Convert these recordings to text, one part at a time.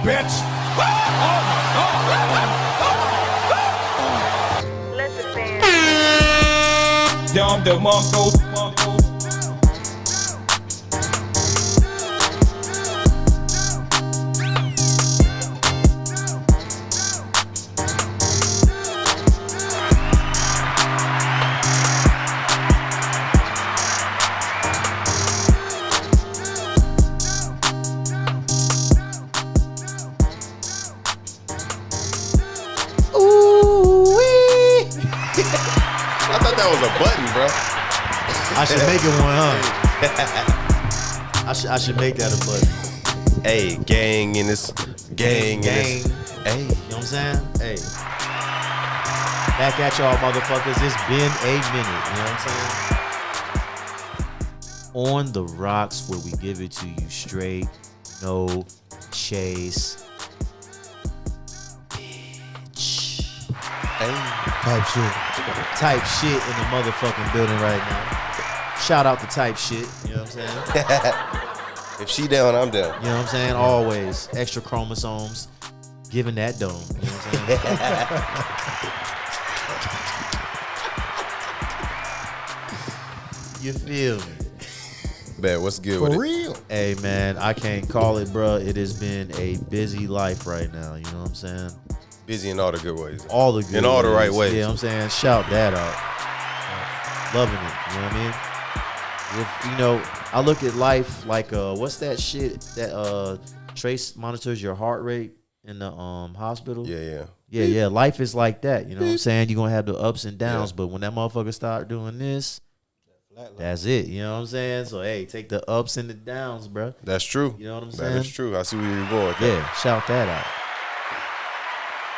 bitch. Dumb the Monko. I thought that was a button, bro. I should make it one, huh? I should make that a button. Hey, gang in this. Gang in this. Hey, you know what I'm saying? Hey. Back at y'all, motherfuckers. It's been a minute. You know what I'm saying? On the rocks, where we give it to you straight, no chase. Bitch. Hey. Type shit in the motherfucking building right now. Shout out to type shit. You know what I'm saying? If she down, I'm down. You know what I'm saying? Always extra chromosomes, giving that dome. You know what I'm saying? You feel me? Man, what's good For with real. Hey man, I can't call it, bro. It has been a busy life right now. You know what I'm saying? it? Busy in all the good ways. All the good In all the right ways. Yeah, I'm saying shout that out. Loving it. You know what I mean? If you know, I look at life like what's that shit that Trace monitors your heart rate in the hospital? Yeah. Life is like that. You know what I'm saying? You're gonna have the ups and downs, but when that motherfucker start doing this, that's it. You know what I'm saying? So hey, take the ups and the downs, bro. That's true. You know what I'm saying? That is true. I see where you're going with that. Yeah, shout that out.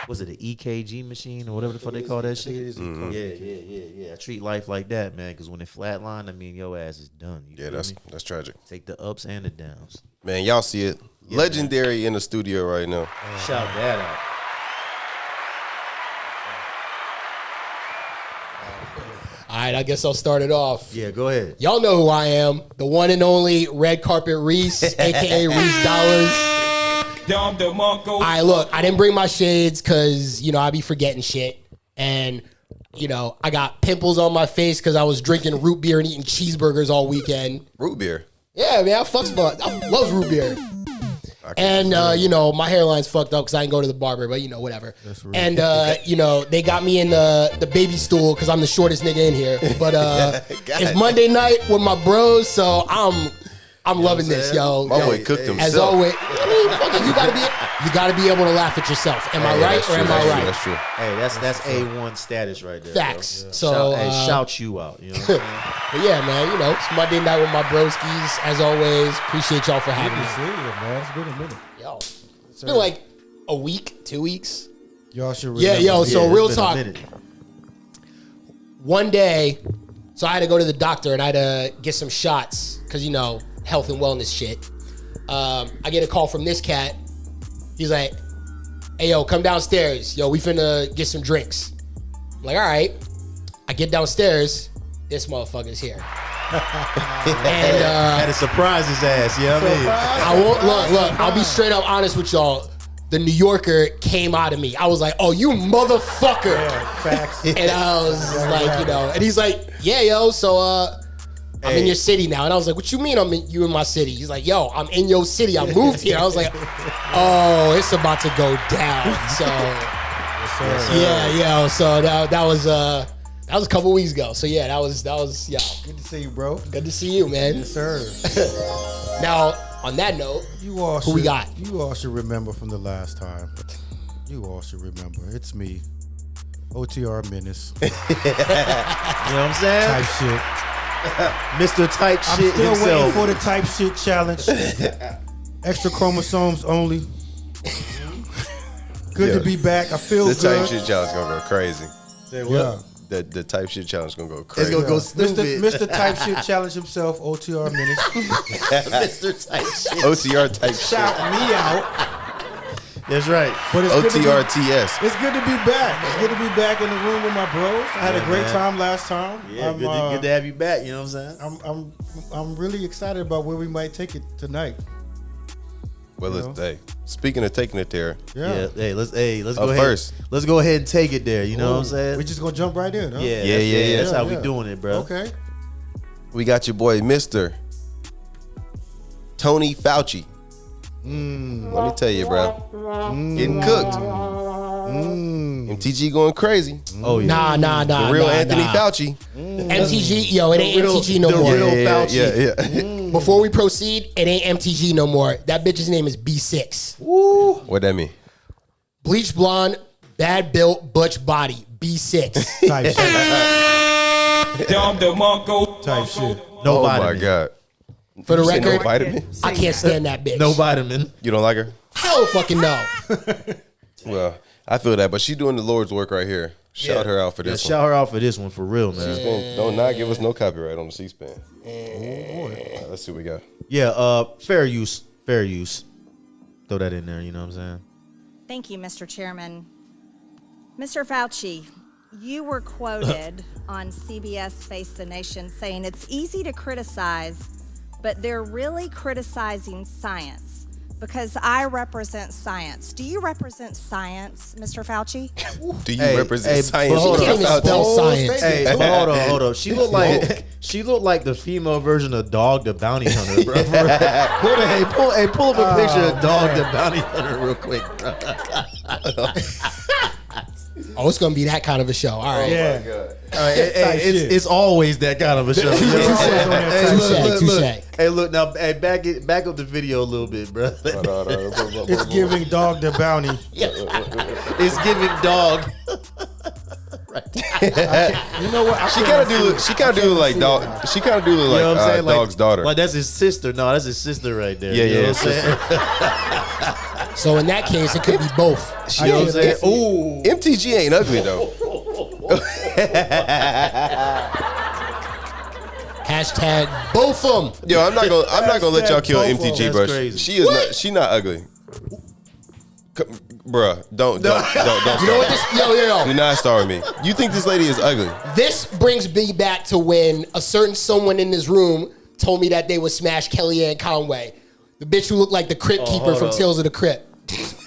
Was it an EKG machine or whatever the fuck they call that shit? Mhm. Yeah. I treat life like that, man, because when it flatline, I mean, your ass is done. You Yeah, feel that's me? tragic. Take the ups and the downs. Man, y'all see it. Yeah, Legendary in the studio right now. Shout that out. All right, I guess I'll start it off. Yeah, go ahead. Y'all know who I am. The one and only Red Carpet Reese, a.k.a. Reese Dollars. Dumb the Monko. All right, look, I didn't bring my shades because, you know, I be forgetting shit. And, you know, I got pimples on my face because I was drinking root beer and eating cheeseburgers all weekend. Root beer. Yeah, man, I love root beer. And, you know, my hairline's fucked up because I didn't go to the barber, but, you know, whatever. And, you know, they got me in the baby stool because I'm the shortest nigga in here. But it's Monday night with my bros, so I'm loving this, yo. My boy cooked himself. As always, I mean, fuck it, you gotta be able to laugh at yourself. Am I right or am I right? That's true. Hey, that's A1 status right there. Facts. Bro. So shout you out. You know what I'm saying? But yeah, man, you know, it's Monday night with my broskies. As always, appreciate y'all for having me. See you, man. It's been a minute. Yo, it's been like a week, 2 weeks. Y'all should remember. Yeah, yo, so Yeah, real it's been a talk. minute. One day, so I had to go to the doctor and I had to get some shots because, you know, health and wellness shit. I get a call from this cat. He's like, hey, yo, come downstairs. Yo, we finna get some drinks. I'm like, all right. I get downstairs. This motherfucker's here. And Had to surprise his ass. Yeah, I won't look. I'll be straight up honest with y'all. The New Yorker came out of me. I was like, "Oh, you motherfucker!" Yeah, facts. And I was like, you know, and he's like, "Yeah, yo, so I'm in your city now." And I was like, "What you mean you in my city?" He's like, "Yo, I'm in your city. I moved here." I was like, "Oh, it's about to go down." So yeah. So that was a couple weeks ago. So yeah, that was yeah. Good to see you, bro. Good to see you, man. Yes, sir. Now, on that note, You all Who we got? You all should remember from the last time. You all should remember. It's me, OTR Menace. You know what I'm saying? Type shit. Mr. Type I'm Shit still himself. waiting for the type shit challenge. Extra chromosomes only. Good to be back. I feel The good. type shit challenge gonna go crazy. Yeah. The type shit challenge gonna go crazy. It's gonna go stupid. Mr. Type Shit Challenge himself, OTR Menace. Mr. Type Shit. OTR type shit. Shout me out. That's right. But it's good to be- OTRTS. It's good to be back. It's good to be back in the room with my bros. I had a great man. time last time. Yeah, I'm, good to have you back. You know what I'm saying? I'm really excited about where we might take it tonight. Well, You know? hey, speaking of taking it there, Yeah. Let's go Up ahead. first. Let's go ahead and take it there. You know what I'm We saying? just gonna jump right in, huh? Yeah. That's how Yeah. we doing it, bro. Okay. we got your boy, Mr. Tony Fauci. Let me tell you, bro. Getting cooked. MTG going crazy. Oh yeah. Nah. The real Anthony nah. Fauci. MTG, yo, it ain't The real- MTG no the more. real Fauci. Yeah. Before we proceed, it ain't MTG no more. That bitch's name is B6. What that mean? Bleach blonde, bad built, butch body. B6. Type shit. Dom DeMarco. Type shit. No Oh vitamin. my God. For the You said record, no vitamin? I can't stand that bitch. No vitamin. You don't like her? Hell fucking no. Well, I feel that, but she doing the Lord's work right here. Shout her out for this one. Shout her out for this one for real, man. Don't not give us no copyright on the C-SPAN. Let's see what we got. Yeah. Fair use. Fair use. Throw that in there. You know what I'm saying? Thank you, Mr. Chairman. Mr. Fauci, you were quoted on CBS Face the Nation saying it's easy to criticize, but they're really criticizing science because I represent science. Do you represent science, Mr. Fauci? Do you Hey, represent hey, science? but hold She can't even spell science. Hey, hold on. She looked like the female version of Dog the Bounty Hunter, bro. Pull up a picture of Dog the Bounty Hunter real quick, bro. Oh, it's gonna be that kind of a show. All right. Yeah. It's always that kind of a show. You know what I'm saying? Touche. Hey, look now. Hey, back up the video a little bit, bro. It's giving Dog the Bounty. It's giving dog. You know what? She kind of do look like dog. She kind of do look You know what I'm like saying? dog's daughter. Like that's his sister. No, that's his sister right there. Yeah, You know yeah, what I'm saying? So in that case, it could be both. You know what I'm saying? Ooh. MTG ain't ugly though. Hashtag both of them. Yo, I'm not gonna let y'all kill That's MTG, bro. crazy. She not ugly. Bruh, don't You know start. what this? Yo. Do not start with me. You think this lady is ugly? This brings me back to when a certain someone in this room told me that they would smash Kellyanne Conway, the bitch who looked like the Crypt Keeper from Tales of the Crypt.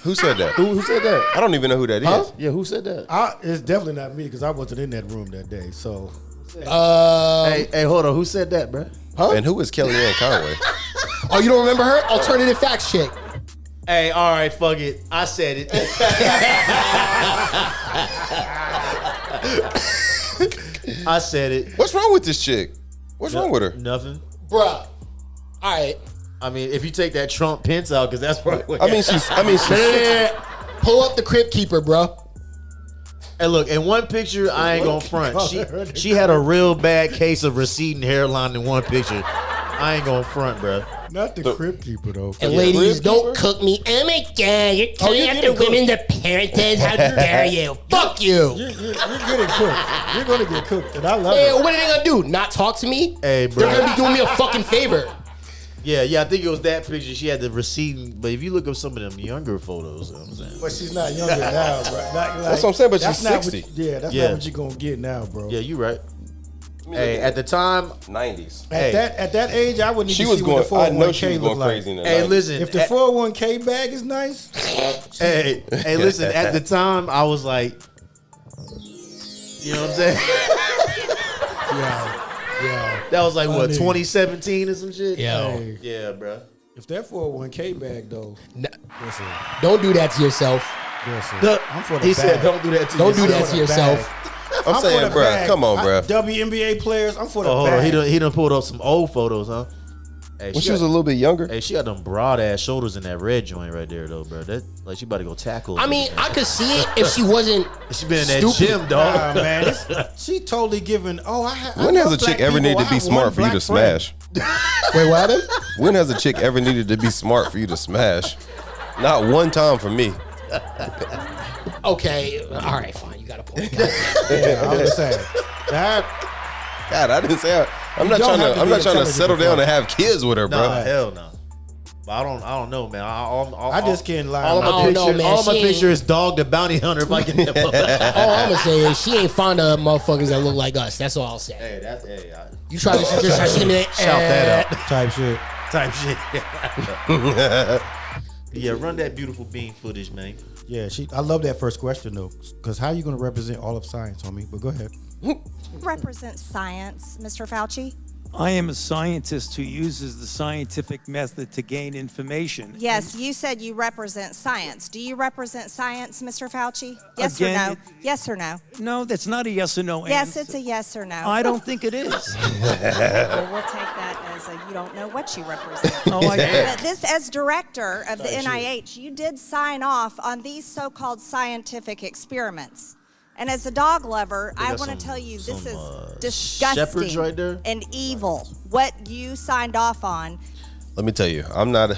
Who said that? Who said that? I don't even know who that is. Huh? Yeah, who said that? It's definitely not me because I wasn't in that room that day. So Hey, hold on. Who said that, bro? And who is Kellyanne Conway? Oh, you don't remember her? Alternative facts chick. Hey, all right, fuck it. I said it. I said it. What's wrong with this chick? What's wrong with her? Nothing. Bruh. All right. I mean, if you take that Trump Pence out, because that's probably. I mean, she's. Pull up the Crypt Keeper, bro. Hey, look, in one picture, I ain't gonna front. She had a real bad case of receding hairline in one picture. I ain't gonna front, bro. not the Crypt Keeper though. And ladies, don't cook me. Oh my God, you're telling other women the parentage. How dare you? Fuck you. You're getting cooked. You're gonna get cooked, and I love Hey, it. what are they gonna do? Not talk to me? Hey, bro. They're gonna be doing me a fucking favor. Yeah, I think it was that picture. She had the receding, but if you look up some of them younger photos, you know what I'm saying. But she's not younger now, bro. That's what I'm saying, but that's she's not 60. That's Yeah. not what you're gonna get now, bro. Yeah, you right. Hey, at the time, 90s. At that age, I wouldn't She even was see going. what the I know she 401k was look going like. crazy in the hey, 90s. listen. If the 401k bag is nice, hey, listen. At the time, I was like, you know what I'm saying? yeah. That was like what, Funny. 2017 or some shit. Yo. Hey, Yeah, bro. if that 401k bag though, listen, Don't do that to yourself. I'm for the He bag. said, "Don't do that to Don't do yourself." that to yourself. I'm for saying, the bro, bag. come on, bro. WNBA players, I'm for the Oh, hold on. bag. He done pulled up some old photos, huh? Hey, When she was a little bit younger. hey, she got them broad ass shoulders in that red joint right there, though, bro. That like she about to go tackle. I mean, I could see it if she wasn't. she been in that stupid. gym, dog. Nah, man, she totally giving. Oh, I When has a love chick black ever people. needed to I be have smart one for you to black friend. smash? Wait, what happened? When has a chick ever needed to be smart for you to smash? Not one time for me. Okay, all right, fine. You got a point. Yeah, I was saying that. God, I didn't say I'm not don't trying have to. to I'm be not trying to intelligent settle for down that. and have kids with her, bro. Nah, hell no. But I don't know, man. I just can't lie. All of I my don't picture, know, man. all of my She ain't- picture is Dog the Bounty Hunter. If I can. All I'm gonna say is she ain't fond of motherfuckers that look like us. That's all I'll say. Hey, that's You try to just shout that out. type shit. Type shit. Yeah, run that beautiful bean footage, man. Yeah, I love that first question though, because how you gonna represent all of science, homie? But go ahead. Represent science, Mr. Fauci. I am a scientist who uses the scientific method to gain information. Yes, you said you represent science. Do you represent science, Mr. Fauci? Yes Again, or no? Yes or no? No, that's not a yes or no Yes, answer. it's a yes or no. I don't think it is. Well, we'll take that as a you don't know what you represent. Oh, I do. But this, as director of the NIH, you did sign off on these so-called scientific experiments. And as a dog lover, I want to tell you this is shepherds disgusting right there. and evil. What you signed off on. Let me tell you, I'm not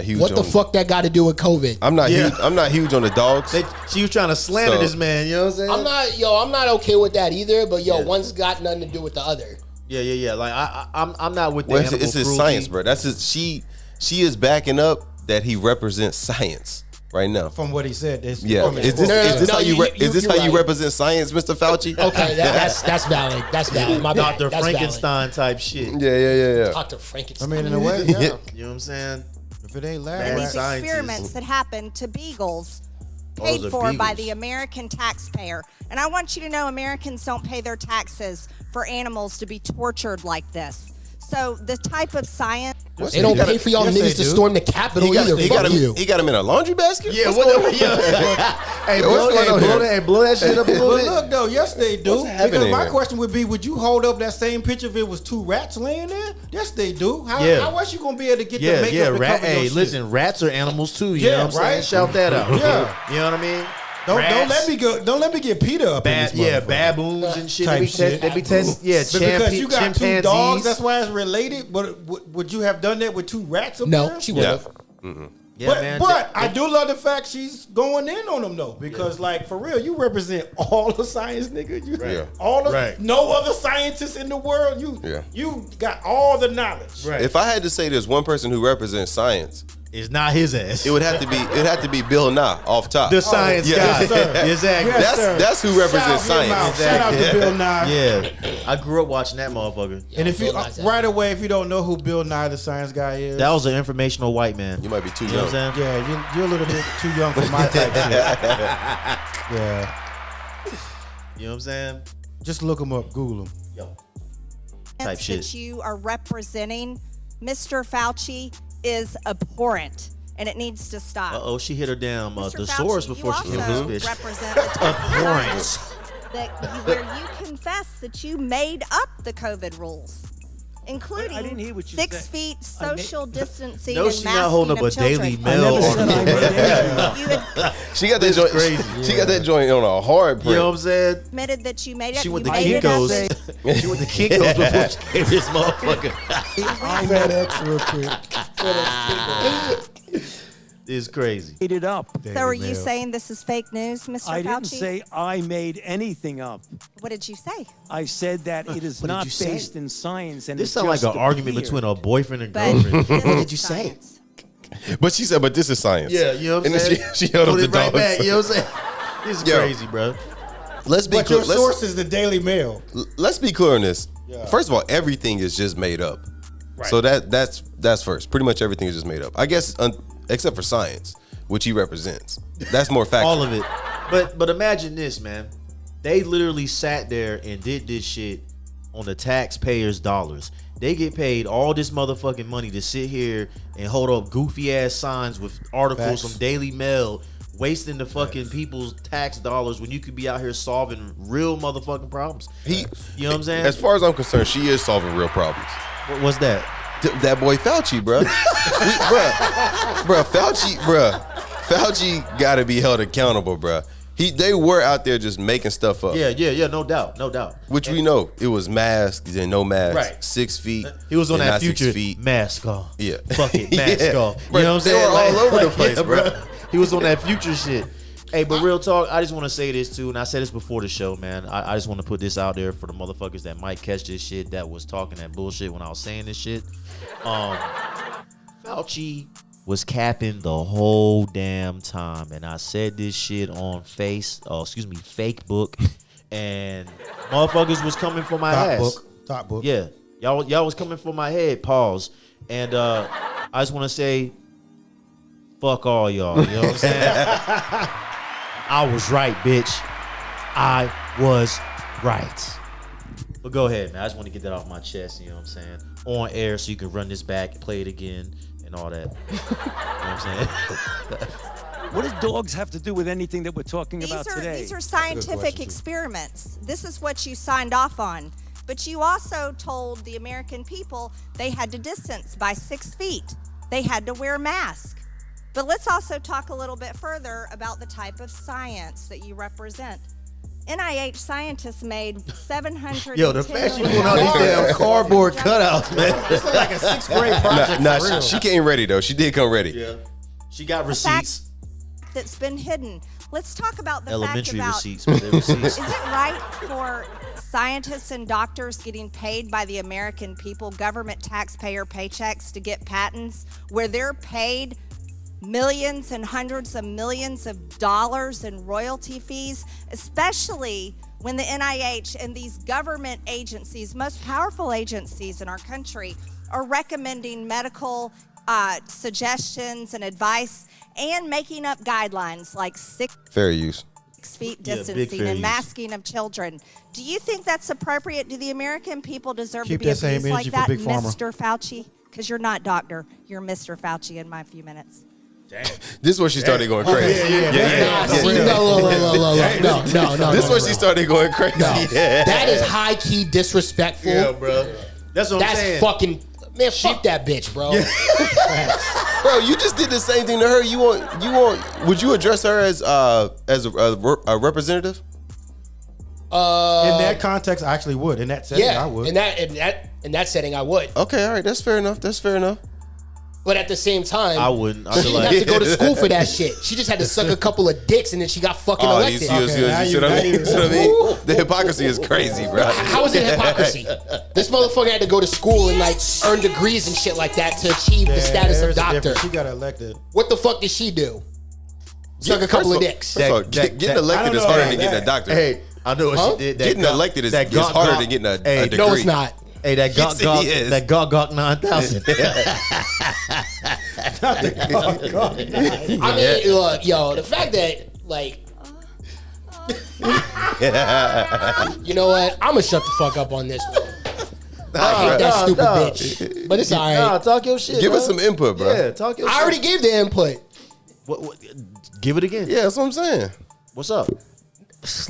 huge. What the fuck that got to do with COVID? I'm not huge. I'm not huge on the dogs. She was trying to slander So- this man. You know what I'm saying? I'm not okay with that either. But Yeah. one's got nothing to do with the other. Yeah. Like I'm not with the Well, animal it's his cruelty. science, bro. That's his. She is backing up that he represents science right now. From what he said, it's Yeah, from his is this quote. is this No, how you, you- is this you're how you right. represent science, Mr. Fauci? Okay, that's valid. That's valid. My bad. Dr. That's Frankenstein type shit. Yeah. Dr. I Frankenstein. mean, in a way, yeah. You know what I'm saying? If it ain't Bad And lab, these scientists. experiments that happened to beagles Those paid are for by beagles. the American taxpayer. And I want you to know Americans don't pay their taxes for animals to be tortured like this. So the type of science They don't pay for y'all Yes, niggas they to do. storm the Capitol either. He Fuck got you. him in a laundry basket. Yeah, What's what going on? Hey, what's going on here? blow that shit up a little But bit. look though, yes they do. What's happening Because my here? question would be, would you hold up that same picture if it was two rats laying there? Yes, they do. How else you gonna be able to get the Yeah, makeup to rat. cover Hey, your shit? listen, rats are animals too. You Yeah, know what I'm saying? right? Shout that out. Yeah. You know what I mean? Don't Rats, let me go. Don't let me get Peter up in this motherfucker. baboons and shit. Type shit. They be testing. Yeah, But because you got two chimpanzees. dogs, that's why it's related. But would you have done that with two rats? Up No, there? she would have. Yeah, but man. I do love the fact she's going in on them though, because like for real, you represent all the science, nigga. You Yeah. all the Right. no other scientists in the world. You got all the knowledge. Right. If I had to say there's one person who represents science, It's not his ass. it would have to be Bill Nye off top. the science yeah. guy. Yes, sir. Exactly. Yes, sir. That's who represents Shout him out. science. Shout out to Bill Nye. Yeah, I grew up watching that motherfucker. And if you Bill Nye's right away, if you don't know who Bill Nye the science guy is, That was an informational white man. You might be too You know young. what I'm saying? yeah, you're a little bit too young for my type shit. Yeah, You know what I'm saying? just look him up, Google him. Yo. Type that shit. you are representing, Mr. Fauci, is abhorrent. And it needs to stop. Uh oh, she hit her damn Mr. thesaurus Fauci, before she you came also to this bitch. represent the type of science where you confess that you made up the COVID rules, including I didn't hear what you 6 said. feet I ma- social distancing No, and she masking not holding up of a children. Daily I Mail. never said I made anything. You had She got that joint. crazy. She got that joint on a hard You print. know what I'm saying? admitted that you made it. She You went to made it up. Kinko's. She went to Kinko's before she gave this motherfucker. FedEx real quick. It's crazy. Made it up. So are you saying this is fake news, Mr. I didn't Fauci? say I made anything up. What did you say? I said that it is What did not you say? based in science. And This it sounds like just an argument appeared. between a boyfriend and But girlfriend. this What is did you say? science. But she said, but this is science. Yeah, you know what I'm and saying? then she held up Put the it right dogs. back. You know what I'm saying? This is Yo. crazy, bro. Let's be But clear. your source is the Daily Mail. Let's be clear on this. First of all, everything is just made up. So that's first. Pretty much everything is just made up. I guess except for science, which he represents. That's more factual. All of it. But imagine this, man. They literally sat there and did this shit on the taxpayers' dollars. They get paid all this motherfucking money to sit here and hold up goofy ass signs with articles Facts. from Daily Mail, wasting the fucking people's tax dollars when you could be out here solving real motherfucking problems. You know what I'm saying? As far as I'm concerned, she is solving real problems. What's that? That boy Fauci, bro. Fauci got to be held accountable, bro. They were out there just making stuff up. Yeah, no doubt. Which we know it was masks and no masks. Right. 6 feet. He was on and that not 6 future feet. mask off. Yeah. Fuck it, mask Yeah. off. Bro, You know what I'm they saying? were all over the place, bro. He was on that future shit. Hey, but real talk, I just want to say this too, and I said this before the show, man. I just want to put this out there for the motherfuckers that might catch this shit that was talking that bullshit when I was saying this shit. Fauci was capping the whole damn time, and I said this shit on Facebook, and motherfuckers was coming for my ass. Top book. Yeah, y'all was coming for my head. Pause. And I just want to say, Fuck all y'all. You know what I'm saying? I was right, bitch. I was right. But go ahead, man. I just want to get that off my chest, you know what I'm saying? On air so you can run this back, play it again, and all that. You know what I'm saying? What does dogs have to do with anything that we're talking about today? These are scientific experiments. This is what you signed off on. But you also told the American people they had to distance by 6 feet. They had to wear masks. But let's also talk a little bit further about the type of science that you represent. NIH scientists made 700. Yo, the fact she put out these damn cardboard cutouts, man. It's like a 6th grade project. Nah, for real. she came ready though. She did come ready. Yeah. She got receipts. That's been hidden. Let's talk about the Elementary fact about receipts, but they're receipts. is it right for scientists and doctors getting paid by the American people, government taxpayer paychecks, to get patents where they're paid millions and hundreds of millions of dollars in royalty fees, especially when the NIH and these government agencies, most powerful agencies in our country, are recommending medical suggestions and advice and making up guidelines like 6 Fair use. feet Yeah, big distancing fair and use. masking of children. Do you think that's appropriate? Do the American people deserve Keep to be that same abused like energy for that, Big Pharma. Mr. Fauci? Because you're not doctor. You're Mr. Fauci in my few minutes. This is where she started going crazy. Nah, see, no. This is where she started going crazy. Yeah. That is high key disrespectful. Yeah, bro. That's what I'm That's saying. fucking man. Fuck that bitch, bro. Bro, you just did the same thing to her. You want? Would you address her as a representative? In that context, I actually would. In that setting, Yeah, I would. in that setting, I would. Okay, all right, that's fair enough. That's fair enough. But at the same time, I wouldn't. I she feel didn't like have to go to school for that shit. She just had to suck a couple of dicks and then she got fucking Oh, elected. you see what I mean? You see what I mean? The hypocrisy is crazy, bro. How is it hypocrisy? This motherfucker had to go to school and like earn degrees and shit like that to achieve the status of there's a doctor. difference. She got elected. What the fuck did she do? Suck a couple of dicks. First of all, getting elected is harder than getting a doctor. Hey, I know what she did. That Getting elected is Gawk harder Gawk- than getting a Hey, degree. No, it's not. Hey, that Gawk Yes, it Gawk, is. that Gawk Gawk 9000. I mean, look, yo, the fact that like, you know what? I'm gonna shut the fuck up on this one. I hate that stupid bitch, but it's all Nah, right. talk your shit. Give bro. us some input, bro. Yeah, talk your shit. I already gave the input. What, give it again. Yeah, that's what I'm saying. What's up?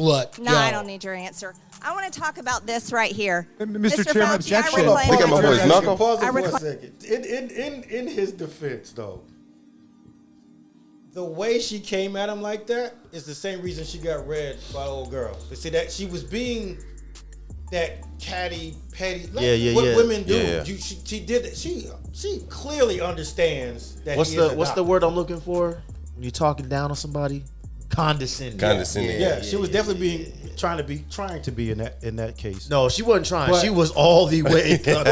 Look, No, yo. I don't need your answer. I want to talk about this right here. Mr. Chairman, Fauci, I objection. reclaim- Look at my voice, Malcolm. Pause it I for a recla- second. In his defense, though, the way she came at him like that is the same reason she got read by the old girl. They say that she was being that catty, petty, like what yeah. women do. Yeah. She did it. She clearly understands that. What's he is the a what's the doctor. word I'm looking for when you're talking down on somebody? Condescending. Condescending. Yeah, she was definitely trying to be in that case. No, she wasn't trying. But- She was all the way. But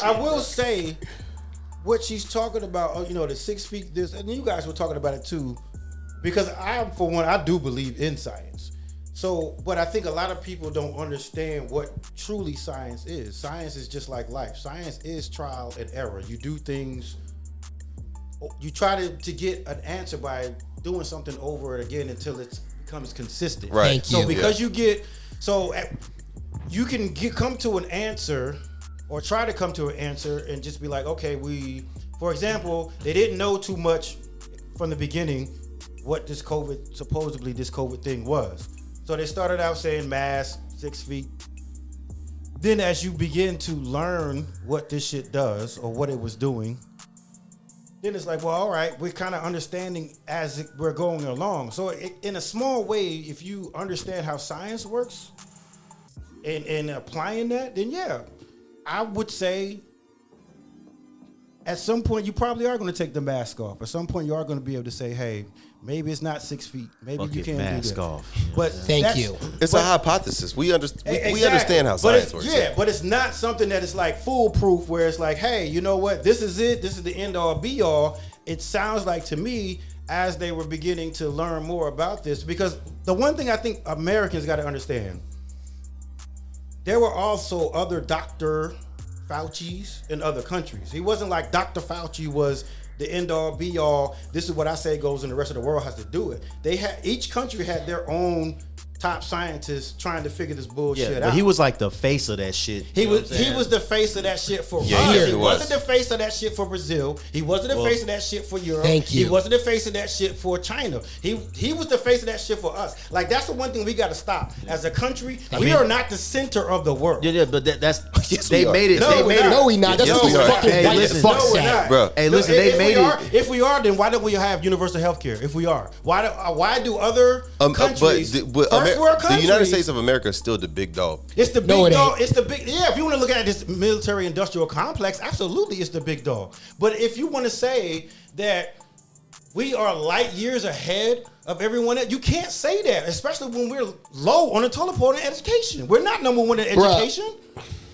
I will say, what she's talking about, the 6 feet, this, and you guys were talking about it too, because for one, I do believe in science. So, but I think a lot of people don't understand what truly science is. Science is just like life. Science is trial and error. You do things, you try to get an answer by doing something over and again until it becomes consistent. Right. Thank So you. because you can come to an answer or try to come to an answer and just be like, okay, for example, they didn't know too much from the beginning what this COVID thing was. So they started out saying mask, 6 feet. Then as you begin to learn what this shit does or what it was doing, then it's like, well, all right, we're kind of understanding as we're going along. So in a small way, if you understand how science works and applying that, then yeah, I would say at some point you probably are going to take the mask off. At some point you are going to be able to say, hey, maybe it's not 6 feet. Maybe you can't mask do that. off. But Thank you. It's a hypothesis. We Exactly. understand how But science it's- works. Yeah, but it's not something that is like foolproof where it's like, hey, you know what? This is it. This is the end all be all. It sounds like to me as they were beginning to learn more about this, because the one thing I think Americans got to understand, there were also other Dr. Fauci's in other countries. He wasn't like Dr. Fauci was the end all be all. This is what I say goes, and the rest of the world has to do it. Each country had their own top scientists trying to figure this bullshit out. But he was like the face of that shit. He was the face of that shit for us. He wasn't the face of that shit for Brazil. He wasn't the face of that shit for Europe. Thank you. He wasn't the face of that shit for China. He was the face of that shit for us. Like, that's the one thing we got to stop. As a country, we are not the center of the world. Yeah, but that's Yes, they we are. made it. No, they we're made not. it. No, we not. That's Yes, what we those are. fucking Hey, white listen. fucks No, we're say. not. Bro. Hey, listen, they made it. If we are, then why don't we have universal health care? If we are, why do other countries, but first world countries, the United States of America is still the big dog. it's the big No, it dog. ain't. It's the big. Yeah, if you want to look at this military industrial complex, absolutely, it's the big dog. But if you want to say that we are light years ahead of everyone else, you can't say that, especially when we're low on the toilet pole in education. We're not number one in education.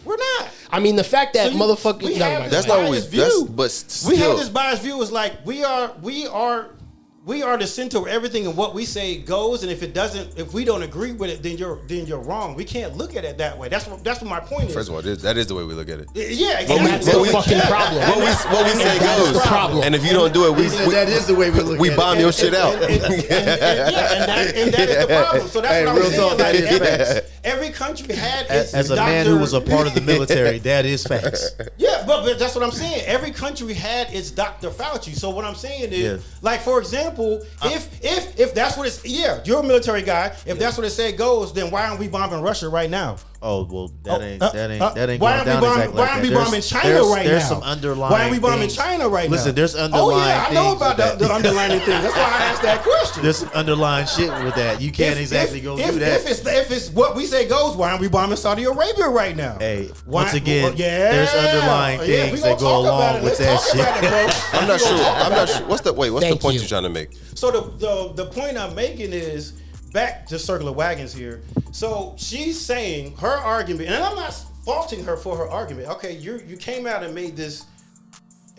We're not. I mean, the fact that So you- motherfucking we no, have my this That's God. not what we. biased That's view. but still. We have this biased view. Is like we are the center of everything, and what we say goes. And if it doesn't, if we don't agree with it, then you're wrong. We can't look at it that way. That's what my point is. First of all, that is the way we look at it. Yeah, And that's the fucking problem. What we say That is goes. the problem. And if you don't do it, we That is the way we look we at bomb it. your shit out. and that is the problem. So that's Hey, what I'm real saying. talk, that Like, is facts. every country had its As a man who was a part of the military, that is facts. Yeah, but that's what I'm saying. Every country had its Dr. Fauci. So what I'm saying is, Yeah. like, for example, if that's what it's, yeah, you're a military guy. If that's what it said goes, then why aren't we bombing Russia right now? Oh well, that ain't Why going aren't we down bombing? exactly Why like aren't that. we bombing China right now? There's some underlying. Why aren't we bombing things. China right now? Listen, there's Oh underlying. yeah, I know things about with that. the underlying things. That's why I asked that question. There's some underlying shit with that. You can't exactly go do that. If it's what we say goes, why aren't we bombing Saudi Arabia right now? Hey, Why- once again, yeah, there's underlying we things gonna that go talk about along it. with Let's that talk shit. about it, bro. I'm not sure. I'm not sure. What's the Thank point you. you're trying to make? So the point I'm making is back to circular wagons here. So she's saying her argument, and I'm not faulting her for her argument. Okay, you came out and made this.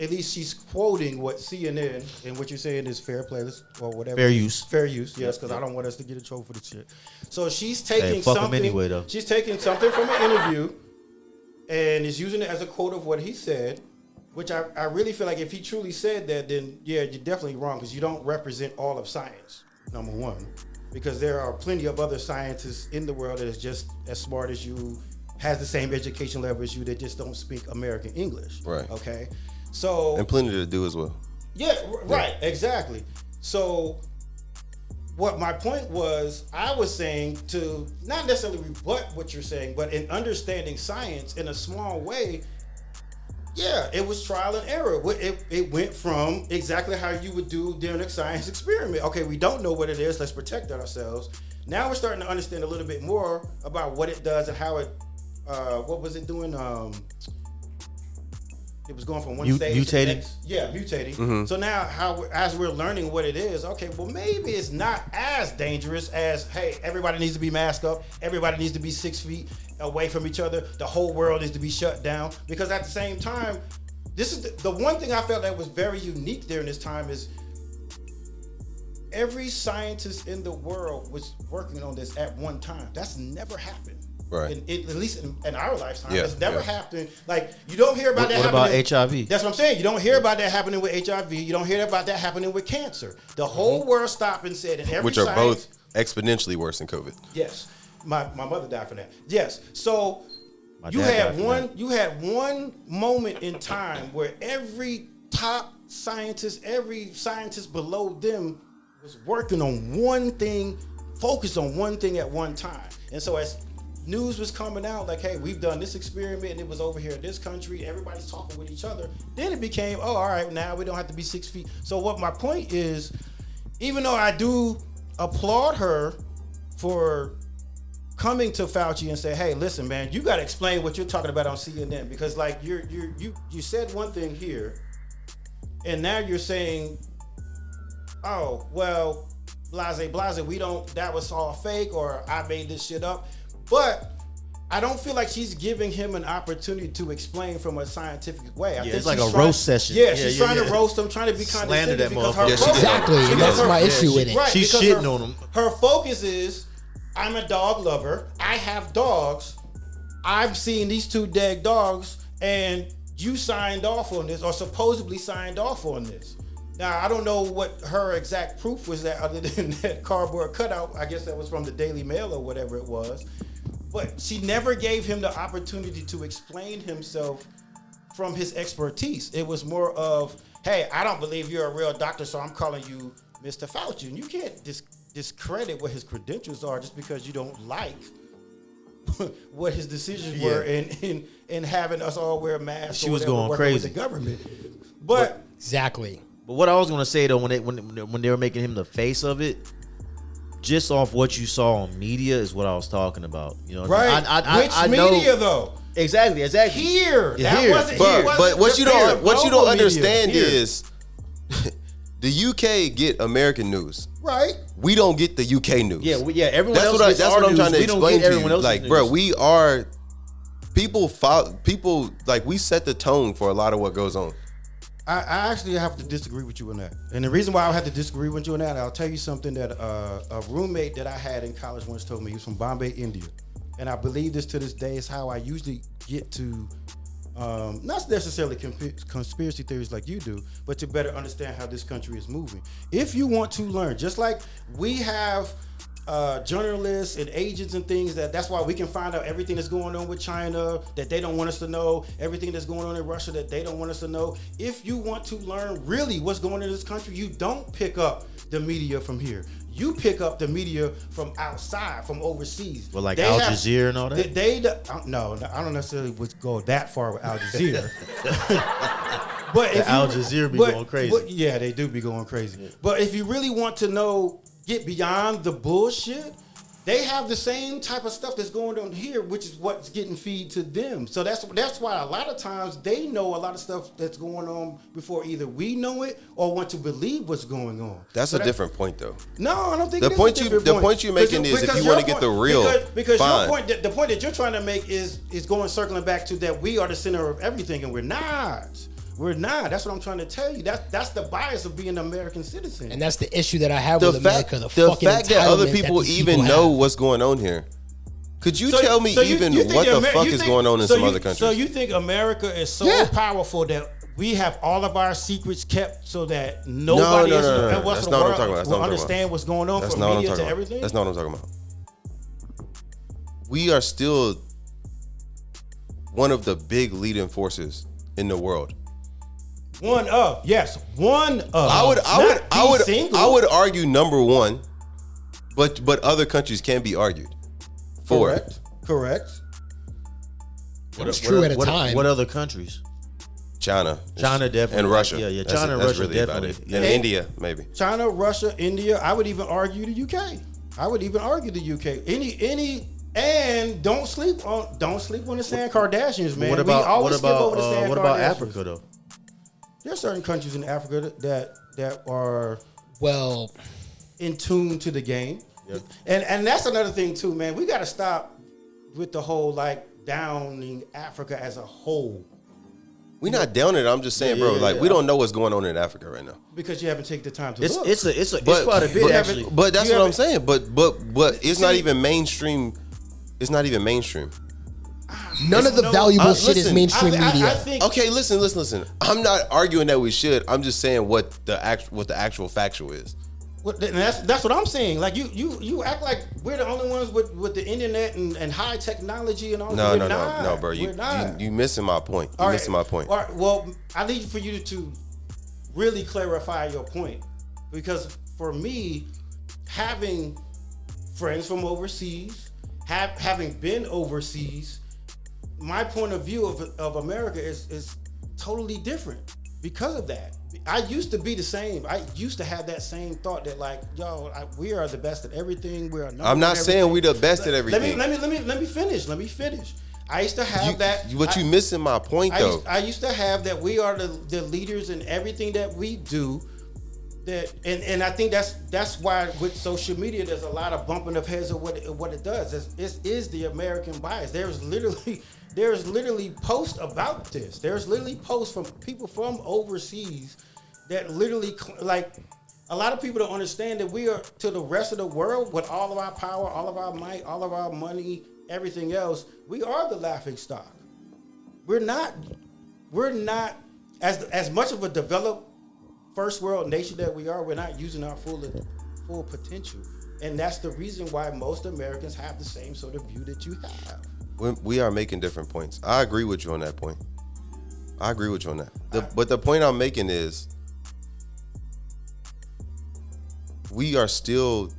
At least she's quoting what CNN and what you're saying is fair play or whatever. Fair use. Fair use, yes, because I don't want us to get in trouble for this shit. So she's taking fuck 'em something. anyway, though. She's taking something from an interview and is using it as a quote of what he said. Which I really feel like if he truly said that, then yeah, you're definitely wrong because you don't represent all of science, number one. Because there are plenty of other scientists in the world that is just as smart as you, has the same education level as you, that just don't speak American English. Right. Okay. So And plenty to do as well. yeah, right, exactly. So what my point was, I was saying to not necessarily rebut what you're saying, but in understanding science in a small way, yeah, it was trial and error. It went from exactly how you would do during a science experiment. Okay, we don't know what it is. Let's protect ourselves. Now we're starting to understand a little bit more about what it does and how it, what was it doing? It was going from one stage to the mutating? next. Yeah, mutating. So now, as we're learning what it is, okay, well maybe it's not as dangerous as, hey, everybody needs to be masked up, everybody needs to be 6 feet away from each other, the whole world needs to be shut down. Because at the same time, this is the one thing I felt that was very unique during this time is every scientist in the world was working on this at one time. That's never happened. Right. At least in our lifetime, Yeah, it's never yeah. happened. Like you don't hear about that. What about happening. HIV? That's what I'm saying. You don't hear about that happening with HIV. You don't hear about that happening with cancer. The whole world stopped and said, and every Which are science- both exponentially worse than COVID. Yes, my mother died from that. Yes, so My you dad died had from one. that. You had one moment in time where every top scientist, every scientist below them, was working on one thing, focused on one thing at one time. And so as news was coming out, like, hey, we've done this experiment and it was over here in this country, everybody's talking with each other. Then it became, oh, all right, now we don't have to be 6 feet. So what my point is, even though I do applaud her for coming to Fauci and say, hey, listen, man, you got to explain what you're talking about on CNN, because like you said one thing here, and now you're saying, oh, well, blase, we don't, that was all fake, or I made this shit up. But I don't feel like she's giving him an opportunity to explain from a scientific way. I think it's like she's a trying- roast session. Yeah, Yeah, she's yeah, trying to yeah. roast him, trying to be Slander condescending that because her motherfucker. Yeah, she focus- did. Exactly, and because that's my issue with it. Right, She's because shitting on him. Her focus is, I'm a dog lover. I have dogs. I'm seeing these two dead dogs, and you signed off on this or supposedly signed off on this. Now, I don't know what her exact proof was that other than that cardboard cutout. I guess that was from the Daily Mail or whatever it was. But she never gave him the opportunity to explain himself from his expertise. It was more of, hey, I don't believe you're a real doctor, so I'm calling you Mr. Fauci. And you can't discredit what his credentials are just because you don't like what his decisions were in having us all wear masks. She was going crazy with the government. But Exactly. But what I was gonna say though, when they were making him the face of it, just off what you saw on media is what I was talking about. You know, right? I Which media though? Exactly. Here, Yeah, that here. wasn't. But what you don't understand Here. is the UK get American news. Right. We don't get the UK news. Yeah. Everyone else gets That's our what I'm news. trying to We don't explain get to everyone you. else's Like, news. bro, we are people like we set the tone for a lot of what goes on. I actually have to disagree with you on that. And the reason why I have to disagree with you on that, I'll tell you something that a roommate that I had in college once told me. He was from Bombay, India. And I believe this to this day is how I usually get to, not necessarily conspiracy theories like you do, but to better understand how this country is moving. If you want to learn, just like we have journalists and agents and things, that's why we can find out everything that's going on with China that they don't want us to know, everything that's going on in Russia that they don't want us to know. If you want to learn really what's going on in this country, you don't pick up the media from here. You pick up the media from outside, from overseas. Well, like Al Jazeera and all that? No, I don't necessarily would go that far with Al Jazeera. But if Al Jazeera be going crazy. But yeah, they do be going crazy. Yeah. But if you really want to know, get beyond the bullshit, they have the same type of stuff that's going on here, which is what's getting fed to them. So that's why a lot of times they know a lot of stuff that's going on before either we know it or want to believe what's going on. That's a different point, though. No, I don't think the point you're making is if you want to get the real, because fine. the point that you're trying to make is circling back to that we are the center of everything, and we're not. We're not. That's what I'm trying to tell you. That's the bias of being an American citizen. And that's the issue that I have with America. The fact that other people even know what's going on here. Could you tell me what the fuck is going on in some other countries? So you think America is so powerful that we have all of our secrets kept so that nobody else in the world will understand what's going on from media to everything? That's not what I'm talking about. We are still one of the big leading forces in the world. One of. I would argue number one, but other countries can be argued for it. Correct. It's true at a time. What other countries? China definitely, and Russia. Yeah, China and Russia really definitely. about it. And India maybe. China, Russia, India. I would even argue the UK. And don't sleep on the Stan Kardashians, man. What about Africa though? There are certain countries in Africa that are in tune to the game. Yep. And that's another thing too, man. We got to stop with the whole downing Africa as a whole. We're not downing it. I'm just saying, we don't know what's going on in Africa right now. Because you haven't taken the time to look. It's quite a bit actually. But that's what I'm saying. But it's not even mainstream. It's not even mainstream. None of the valuable shit is mainstream media. Okay, listen. I'm not arguing that we should. I'm just saying what the actual factual is. That's what I'm saying. Like you act like we're the only ones with the internet and high technology and all. No, bro. You missing my point. You're missing my point. All right. Well, I need for you to really clarify your point, because for me, having friends from overseas, having been overseas, my point of view of America is totally different because of that. I used to be the same. I used to have that same thought that we are the best at everything. I'm not saying we're the best at everything. Let me finish. I used to have that. But you missing my point though. I used to have that we are the leaders in everything that we do. And I think that's why with social media there's a lot of bumping of heads of what it does. It is the American bias. There's literally posts about this. There's literally posts from people from overseas that literally a lot of people don't understand that we are to the rest of the world with all of our power, all of our might, all of our money, everything else. We are the laughing stock. We're not we're not as much of a developed first world nation that we are. We're not using our full potential, and that's the reason why most Americans have the same sort of view that you have. We are making different points. I agree with you on that point. I agree with you on that. But the point I'm making is we are still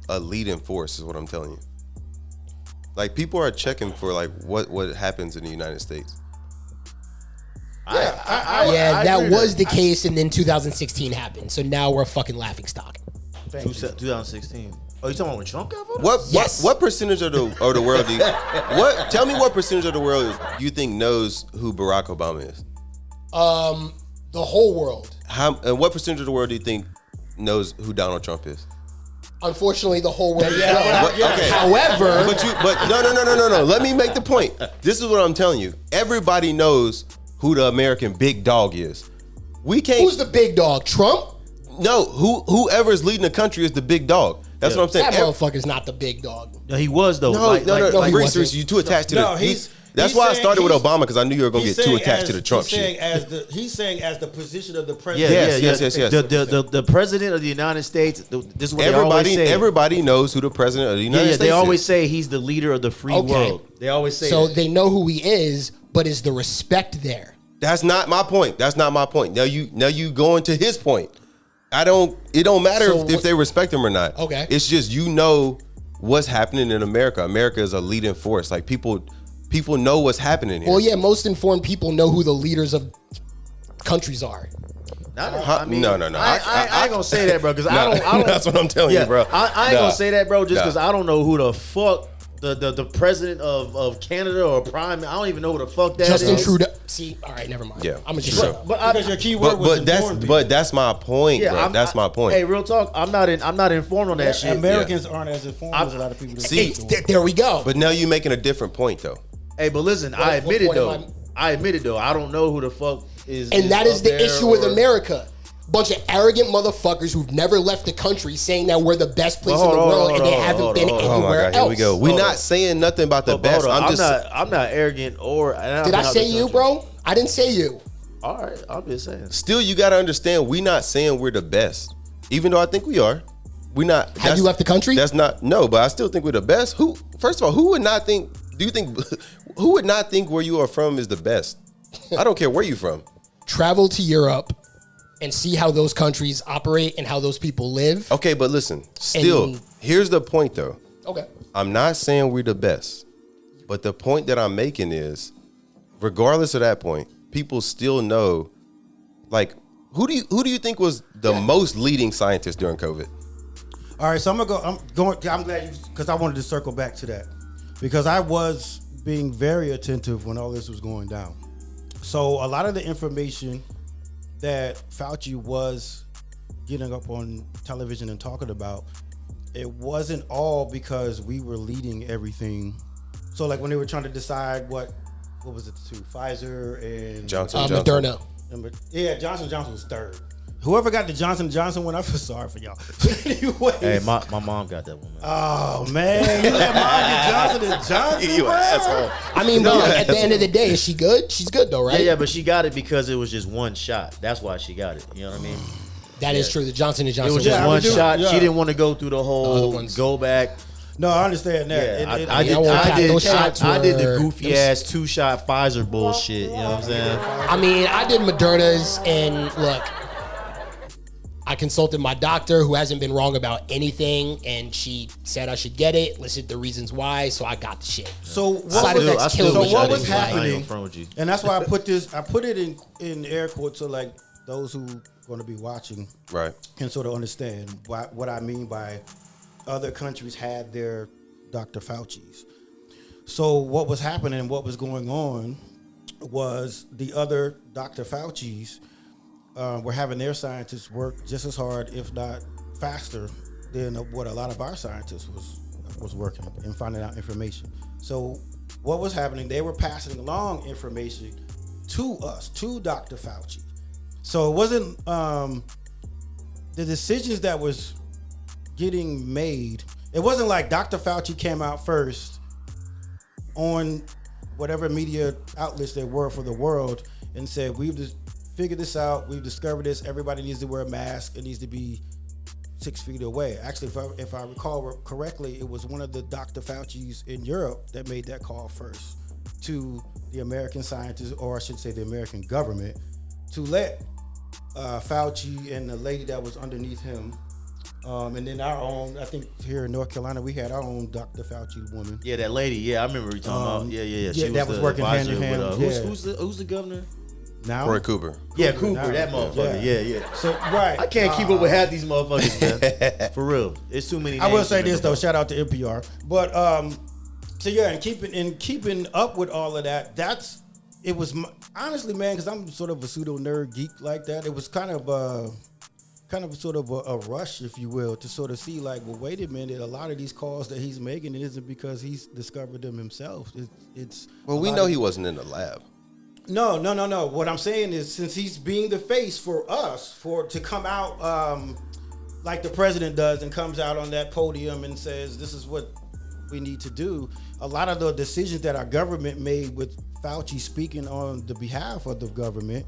a leading force is what I'm telling you. Like, people are checking for like what happens in the United States. That was the case, and then 2016 happened. So now we're a fucking laughing stock. 2016. Oh, you talking about when Trump got voted? What percentage of the world do you, tell me what percentage of the world you think knows who Barack Obama is? The whole world. And what percentage of the world do you think knows who Donald Trump is? Unfortunately, the whole world. Okay. However, but no. Let me make the point. This is what I'm telling you. Everybody knows who the American big dog is. We can't. Who's the big dog? Trump? No, whoever is leading the country is the big dog. That's what I'm saying. That motherfucker's not the big dog. No, he was though. No, he Reese, wasn't. you too attached to No, the. That's why I started with Obama, because I knew you were going to get too attached to the Trump shit. He's saying as the position of the president. Yes. The president of the United States. This is what they always say. Everybody knows who the president of the United States is. They always say he's the leader of the free world. They always say so. that. They know who he is, but is the respect there? That's not my point. Now you going to his point. It don't matter if they respect him or not. Okay. It's just, what's happening in America. America is a leading force. Like, people know what's happening here. Well, yeah, most informed people know who the leaders of countries are. No. I ain't gonna say that, bro, because I don't. That's what I'm telling you, bro. I ain't gonna say that, bro, just because I don't know who the fuck the president of Canada or prime. I don't even know who the fuck that Justin is. Trudeau. See, all right, never mind. Yeah, I'm gonna just sure. say. Because your key word was informed. But that's my point, bro. That's my point. Hey, real talk. I'm not informed on that shit. Americans aren't as informed as a lot of people. See, There we go. But now you're making a different point, though. Hey, but listen, I admit it though. I don't know who the fuck is. And that is the issue with America. Bunch of arrogant motherfuckers who've never left the country saying that we're the best place in the world and they haven't been anywhere Oh my God, else. here we go. We're not saying nothing about the best. I'm not arrogant or. Did I say you, bro? I didn't say you. All right, I'm just saying. Still, you got to understand, we're not saying we're the best, even though I think we are. We're not. Have you left the country? That's not, no, but I still think we're the best. First of all, who would not think, who would not think where you are from is the best? I don't care where you're from. Travel to Europe and see how those countries operate and how those people live. Okay, but listen, still, here's the point though. Okay. I'm not saying we're the best, but the point that I'm making is, regardless of that point, people still know, like, who do you think was the most leading scientist during COVID? All right, so I'm glad because I wanted to circle back to that, because I was being very attentive when all this was going down. So a lot of the information that Fauci was getting up on television and talking about, it wasn't all because we were leading everything. So like when they were trying to decide what was it, the two, Pfizer and Moderna. Yeah, Johnson was third. Whoever got the Johnson & Johnson one, I feel sorry for y'all. Anyways, hey, my mom got that one, man. Oh man, you let mom get Johnson & Johnson, You asshole. I mean, but at the end of the day, is she good? She's good though, right? Yeah, but she got it because it was just one shot. That's why she got it. You know what I mean? That is true. The Johnson & Johnson. It was just one shot. Yeah. She didn't want to go through the whole go back. No, I understand that. Yeah, I did the goofy ass 2-shot Pfizer bullshit. You know what I'm saying? I mean, I did Moderna's, and look, I consulted my doctor, who hasn't been wrong about anything, and she said I should get it, listed the reasons why, so I got the shit. So what Side effects kill me. So what was happening? You. And that's why I put it in air quotes, so like those who going to be watching Right. can sort of understand what I mean by other countries had their Dr. Fauci's. So what was happening, what was going on was the other Dr. Fauci's were having their scientists work just as hard, if not faster, than what a lot of our scientists was working and finding out information. So what was happening, they were passing along information to us, to Dr. Fauci. So it wasn't the decisions that was getting made. It wasn't like Dr. Fauci came out first on whatever media outlets there were for the world and said, we've just figured this out. We've discovered this. Everybody needs to wear a mask. It needs to be 6 feet away. Actually, if I recall correctly, it was one of the Dr. Fauci's in Europe that made that call first to the American scientists, or I should say the American government, to let Fauci and the lady that was underneath him, and then our own, I think here in North Carolina, we had our own Dr. Fauci woman. Yeah, that lady. Yeah, I remember you talking about. Yeah. Yeah, that was the working hand advisor in hand. with, who's the governor? Now, Roy Cooper. Yeah, Cooper, now, that motherfucker. Yeah. So right, I can't keep up with half these motherfuckers, man. For real, it's too many. I will names say to this though. remember. Shout out to NPR. But so yeah, and keeping up with all of that. It was honestly, man, because I'm sort of a pseudo nerd geek like that. It was kind of sort of a rush, if you will, to sort of see like, well, wait a minute. A lot of these calls that he's making, it isn't because he's discovered them himself. It's Well, we know he wasn't in the lab. No. What I'm saying is, since he's being the face for us, to come out like the president does and comes out on that podium and says, this is what we need to do. A lot of the decisions that our government made with Fauci speaking on the behalf of the government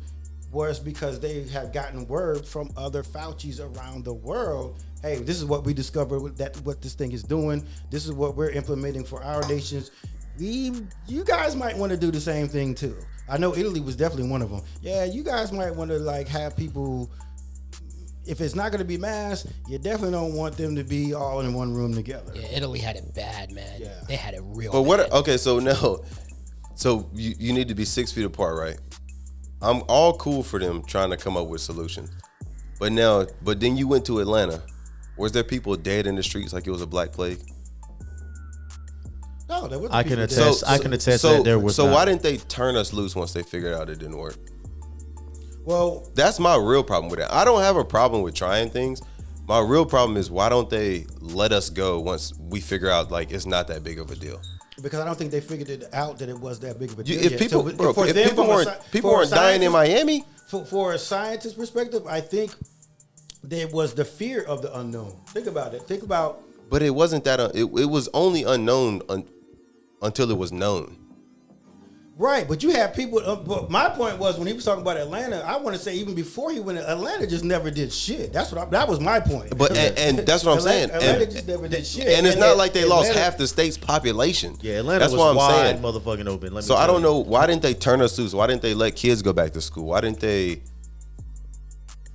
was because they have gotten word from other Faucis around the world. Hey, this is what we discovered what this thing is doing. This is what we're implementing for our nations. You guys might want to do the same thing too. I know Italy was definitely one of them. Yeah, you guys might want to like have people, if it's not going to be mass, you definitely don't want them to be all in one room together. Yeah, Italy had it bad, man. Yeah. They had it real But bad. okay, so no. So you need to be 6 feet apart, right? I'm all cool for them trying to come up with solutions. But then you went to Atlanta. Was there people dead in the streets like it was a black plague? No, there wasn't I can people attest. dead. I can attest that there was. So not. why didn't they turn us loose once they figured out it didn't work? Well, That's my real problem with it. I don't have a problem with trying things. My real problem is why don't they let us go once we figure out like it's not that big of a deal? because I don't think they figured it out that it was that big of a deal. If yet. people, So bro, for if them, people from a weren't sci- people for a weren't dying in scientist- Miami, For a scientist perspective, I think there was the fear of the unknown. Think about it. Think about but it wasn't that. It was only unknown until it was known. right, but you had people. But my point was when he was talking about Atlanta, I want to say even before he went, Atlanta just never did shit. That was my point. But and that's what I'm saying. Atlanta And, just never did shit. and it's not like they lost Atlanta- half the state's population. Yeah, Atlanta That's was what I'm wide, saying. motherfucking open. Let me So I tell don't you. know why didn't they turn us loose? Why didn't they let kids go back to school? Why didn't they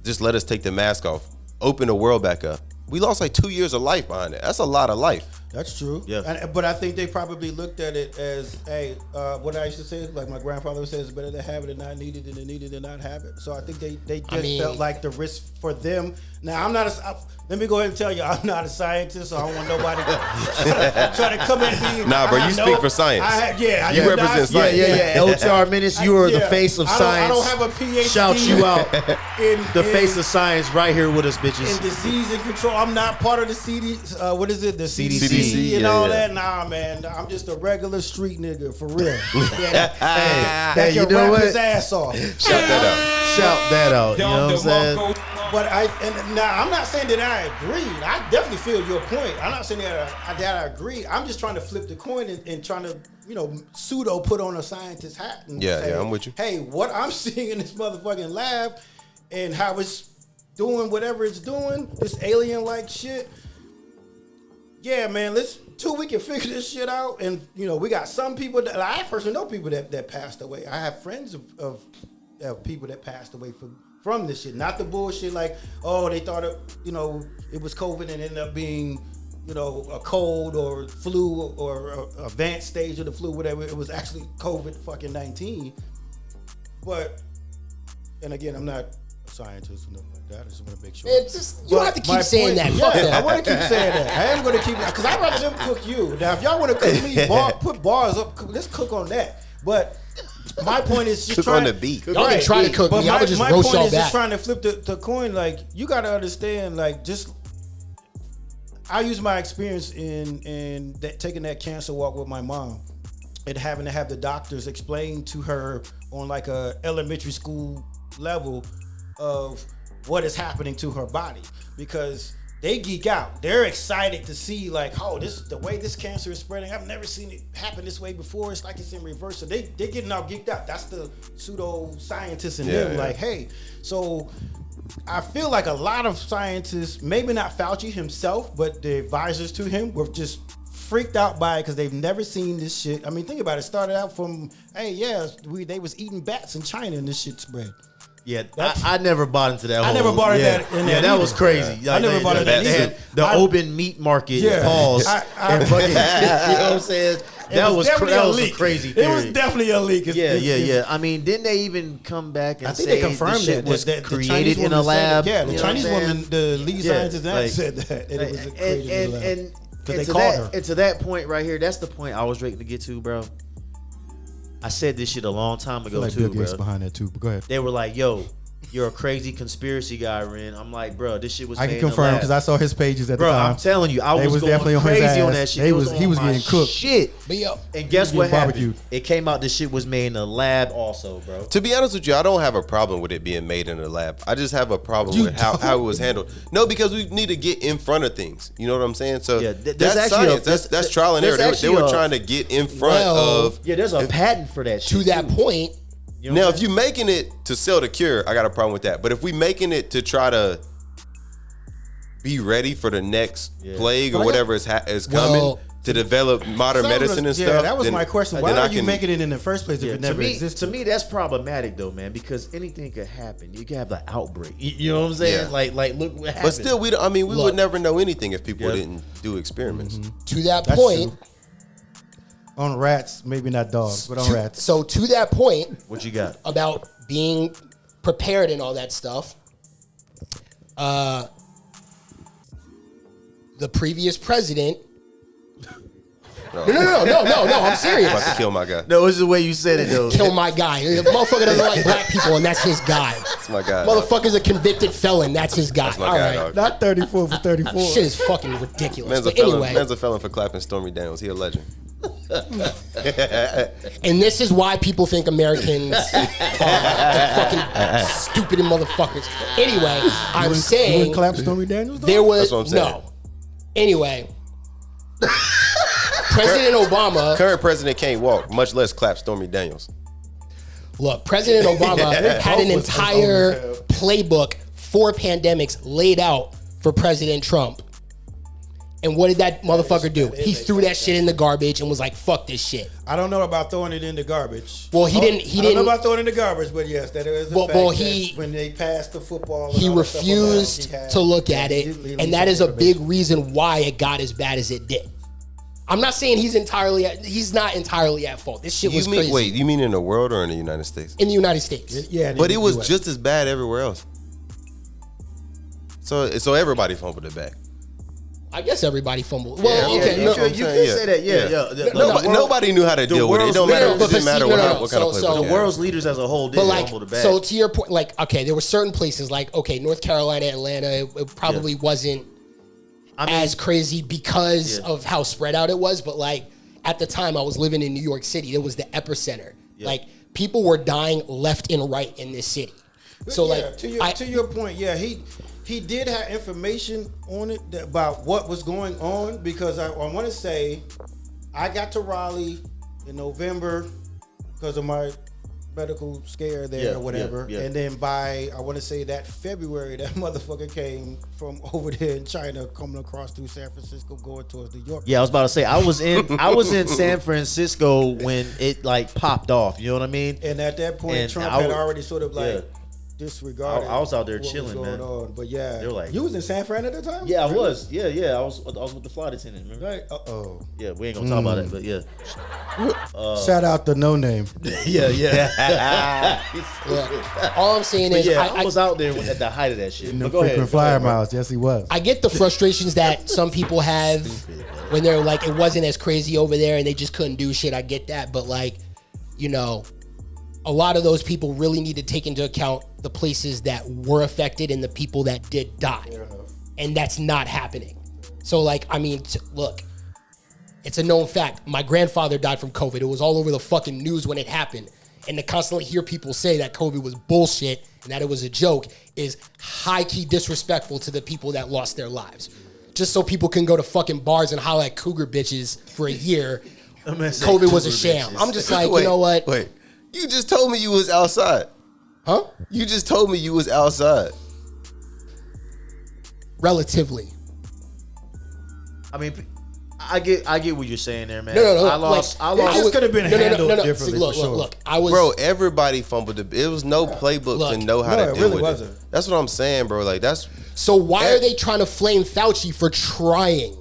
just let us take the mask off, open the world back up? We lost like 2 years of life behind it. That's a lot of life. That's true. Yeah. But I think they probably looked at it as, hey, what I used to say, like my grandfather says, it's better to have it and not need it than to need it and not have it. So I think they just felt like the risk for them. Now, let me go ahead and tell you, I'm not a scientist, so I don't want nobody to try to come at me. Nah, bro, you speak for science. You do represent not- science. Yeah. LTR Minutes, you are the face of I science. don't have a PhD. Shout you out. The in face of science right here with us, bitches. in disease and control. I'm not part of the CD. What is it? The CDC, CDC, and yeah, all yeah. that. Nah, man. I'm just a regular street nigga for real. Hey, That you can know rap what? his ass off. Shout that out. Shout that out. You know what I'm saying? But I'm not saying that I agree. I definitely feel your point. I'm not saying that I agree. I'm just trying to flip the coin and trying to, pseudo put on a scientist hat and Yeah, say, yeah, I'm with you. Hey, what I'm seeing in this motherfucking lab and how it's doing whatever it's doing, this alien-like shit. Yeah, man, we can figure this shit out. And, we got some people that, I personally know people that passed away. I have friends of people that passed away from this shit. Not the bullshit like, oh, they thought it was COVID and ended up being, a cold or flu or a advanced stage of the flu, whatever. It was actually COVID fucking 19. But, and again, I'm not a scientist or nothing like that. I just want to make sure. It's just, you don't have to keep My saying point- that. Fuck yeah, I that. want to keep saying that. I am going to keep, because I'd rather them cook you. Now, if y'all want to cook me, put bars up, let's cook on that. But my point is just Cook trying on the beat. Y'all can try to cook but me. I would just my roast point y'all is just back. trying to flip the coin. Like, you got to understand, like, just I use my experience in taking that cancer walk with my mom and having to have the doctors explain to her on like a elementary school level of what is happening to her body, because they geek out. They're excited to see like, oh, this the way this cancer is spreading. I've never seen it happen this way before. It's like it's in reverse. So they're getting all geeked out. That's the pseudo scientists in them. Like, hey, so I feel like a lot of scientists, maybe not Fauci himself, but the advisors to him were just freaked out by it because they've never seen this shit. I mean, think about it. It started out from, hey, yeah, they was eating bats in China and this shit spread. Yeah, I never bought into that. I never bought into that. Yeah, that was crazy. I never bought into that either. The open meat market. Pause. And fucking, you know what I'm saying? That was a crazy theory. It was definitely a leak. Yeah. I mean, didn't they even come back and I think say they confirmed the shit was that created in a lab? The Chinese woman, the lead scientist, said that it was created in a lab. And to that point right here, that's the point I was ready to get to, bro. I said this shit a long time ago like too, Bill Gates bro. Behind that too, but go ahead. They were like, "Yo, you're a crazy conspiracy guy, Ren." I'm like, bro, this shit was. I can confirm because I saw his pages at the time. I'm telling you, I was going definitely on crazy his ass. on that shit. He was getting cooked. Shit. But yo, and guess what happened? Barbecued. It came out this shit was made in a lab, also, bro. To be honest with you, I don't have a problem with it being made in a lab. I just have a problem with how it was handled. No, because we need to get in front of things. You know what I'm saying? So that's science. That's trial and error. They were trying to get in front of. Yeah, there's a patent for that shit. To that point. You know now, if you're making it to sell the cure, I got a problem with that. But if we making it to try to be ready for the next plague or whatever is coming to develop modern medicine and stuff. Yeah, that was then, my question. Why are you making it in the first place if it never existed? To me, that's problematic though, man, because anything could happen. You can have the outbreak. You know what I'm saying? Yeah. Like look what happened. But still, we would never know anything if people didn't do experiments. Mm-hmm. To that point. True. On rats, maybe not dogs, but on rats. So to that point, what you got about being prepared and all that stuff? The previous president. No, I'm serious. About to kill my guy. No, it's the way you said it though. Kill my guy. The motherfucker doesn't like black people, and that's his guy. That's my guy. Motherfucker's a convicted felon. That's his guy. That's my guy, dog. Not 34 for 34. Shit is fucking ridiculous. Man's a felon for clapping Stormy Daniels. He a legend. And this is why people think Americans are fucking stupid and motherfuckers. Anyway, I'm saying you wouldn't clap Stormy Daniels, though? There was That's what I'm saying. no. Anyway, President Obama. Current president can't walk, much less clap Stormy Daniels. Look, President Obama had an entire playbook for pandemics laid out for President Trump. And what did that motherfucker do? He threw that shit in the garbage and was like, "Fuck this shit." I don't know about throwing it in the garbage. Well, he didn't. I don't know about throwing it in the garbage, but yes, that is a fact. He when they passed the football, he refused to look at it, and that is a big reason why it got as bad as it did. I'm not saying he's not entirely at fault. This shit was crazy. Wait, you mean in the world or in the United States? In the United States. Yeah, but it was just as bad everywhere else. So everybody fumbled it back. I guess everybody fumbled. Well, okay, you could say that. Yeah. Nobody knew how to deal with it. It don't matter. It doesn't matter what kind of playbook. The world's leaders as a whole did fumble the bag. So to your point, like, okay, there were certain places like, okay, North Carolina, Atlanta, it probably wasn't as crazy because of how spread out it was. But like at the time I was living in New York City, it was the epicenter. Yeah. Like people were dying left and right in this city. So like to your point, yeah, he did have information on it about what was going on because I want to say I got to Raleigh in November because of my medical scare there or whatever. And then by, I want to say that February, that motherfucker came from over there in China coming across through San Francisco going towards New York. Yeah, I was about to say I was in San Francisco when it like popped off. You know what I mean? And at that point, Trump had already sort of like disregarded. I was out there chilling, man. But yeah, they were like, you was in San Fran at the time? Yeah, I was. Yeah. I was with the flight attendant. Remember? Right. Yeah, we ain't gonna talk about it, but yeah. Shout out the No Name. Yeah. All I'm saying is, I was out there at the height of that shit. But go ahead. Flyer miles. Yes, he was. I get the frustrations that some people have when they're like, it wasn't as crazy over there and they just couldn't do shit. I get that, but like, you know, a lot of those people really need to take into account the places that were affected and the people that did die. And that's not happening. So like, I mean, look, it's a known fact. My grandfather died from COVID. It was all over the fucking news when it happened. and to constantly hear people say that COVID was bullshit and that it was a joke is high-key disrespectful to the people that lost their lives. Just so people can go to fucking bars and holler at cougar bitches for a year, COVID was a sham. I'm just like, Wait, you know what? Wait, you just told me you was outside. Huh? You just told me you was outside. Relatively. I mean, I get what you're saying there, man. No. I lost. It just could have been handled differently. See, look, for sure. look. I was, Bro, everybody fumbled it was no playbook Look, to know how no, to it deal really with wasn't. it. That's what I'm saying, bro. Like that's So why are they trying to flame Fauci for trying?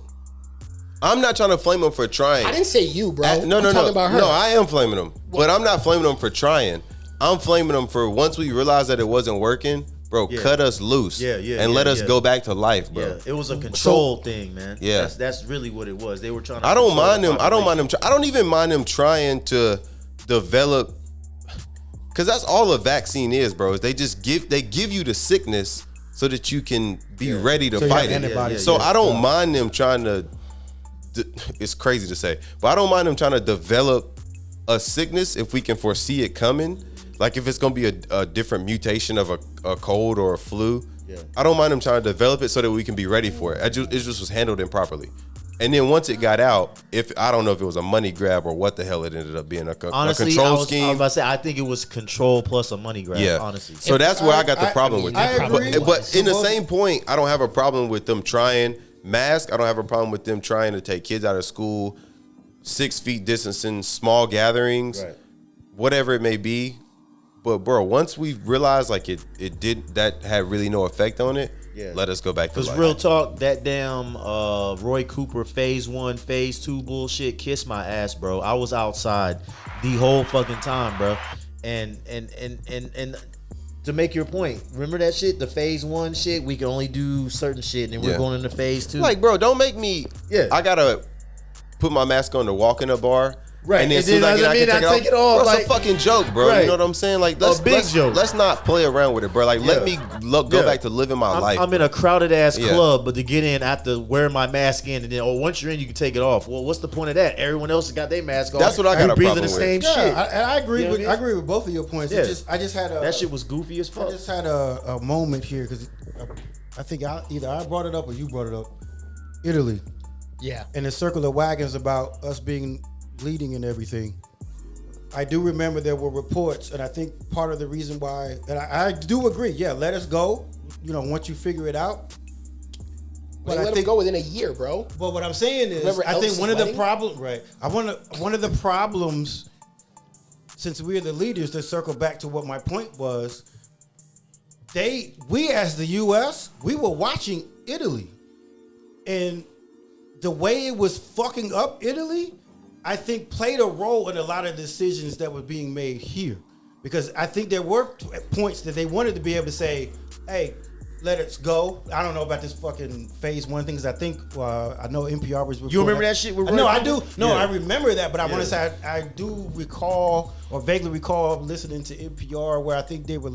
I'm not trying to flame him for trying. I didn't say you, bro. No, I'm no, talking no. about her. No, I am flaming him. But I'm not flaming him for trying. I'm flaming him for once we realized that it wasn't working, bro, cut us loose. And let us go back to life, bro. Yeah, it was a control thing, man. Yeah. That's really what it was. They were trying to I don't control mind the him. I don't mind population. him. I don't even mind him trying to develop, because that's all a vaccine is, bro. Is they give you the sickness so that you can be ready to So you fight have it. antibodies. So I don't mind them trying to. It's crazy to say, but I don't mind them trying to develop a sickness if we can foresee it coming. Like if it's gonna be a different mutation of a cold or a flu. I don't mind them trying to develop it so that we can be ready for it. It just was handled improperly. And then once it got out, I don't know if it was a money grab or what the hell it ended up being, Honestly, a control I was scheme. about to say, I think it was control plus a money grab. Yeah, Honestly. So that's where I got the problem with I it. agree. But in the same point, I don't have a problem with them trying mask. I don't have a problem with them trying to take kids out of school, 6 feet distancing, small gatherings, whatever it may be. But bro, once we realized like it did, that had really no effect on it. Let us go back to Because life. real talk, that damn Roy Cooper phase 1, phase 2 bullshit kissed my ass, bro. I was outside the whole fucking time, bro. And to make your point, remember that shit, the phase 1 shit, we can only do certain shit, and we're going into phase 2. Like, bro, don't make me. I gotta put my mask on to walk in a bar. Right. And then as soon as I can take it off. Bro, like, it's a fucking joke, bro. Right. You know what I'm saying? Like, let's joke. Let's not play around with it, bro. Like, let me go back to living my life. I'm in a crowded ass club, but to get in, I have to wear my mask in, and then once you're in, you can take it off. Well, what's the point of that? Everyone else has got their mask on. That's what I got a breathing problem the with. same Yeah, shit. I agree You know with what I mean? I agree with both of your points. Yeah. I just had a That shit was goofy as fuck. I just had a moment here because I think either I brought it up or you brought it up. Italy. Yeah. And the circle of wagons about us being bleeding and everything. I do remember there were reports, and I think part of the reason why, and I do agree, let us go. You know, once you figure it out. But I think go within a year, bro. But what I'm saying is, Remember I think Elsa's one of the wedding? problems, one of the problems, since we're the leaders, to circle back to what my point was, we as the U.S., we were watching Italy, and the way it was fucking up Italy, I think played a role in a lot of decisions that were being made here, because I think there were points that they wanted to be able to say, hey, let us go. I don't know about this fucking phase 1 thing, because I think I know NPR was recording. You remember that shit? No, I do. No, Yeah. I remember that, but I want to say I do recall or vaguely recall listening to NPR where I think they were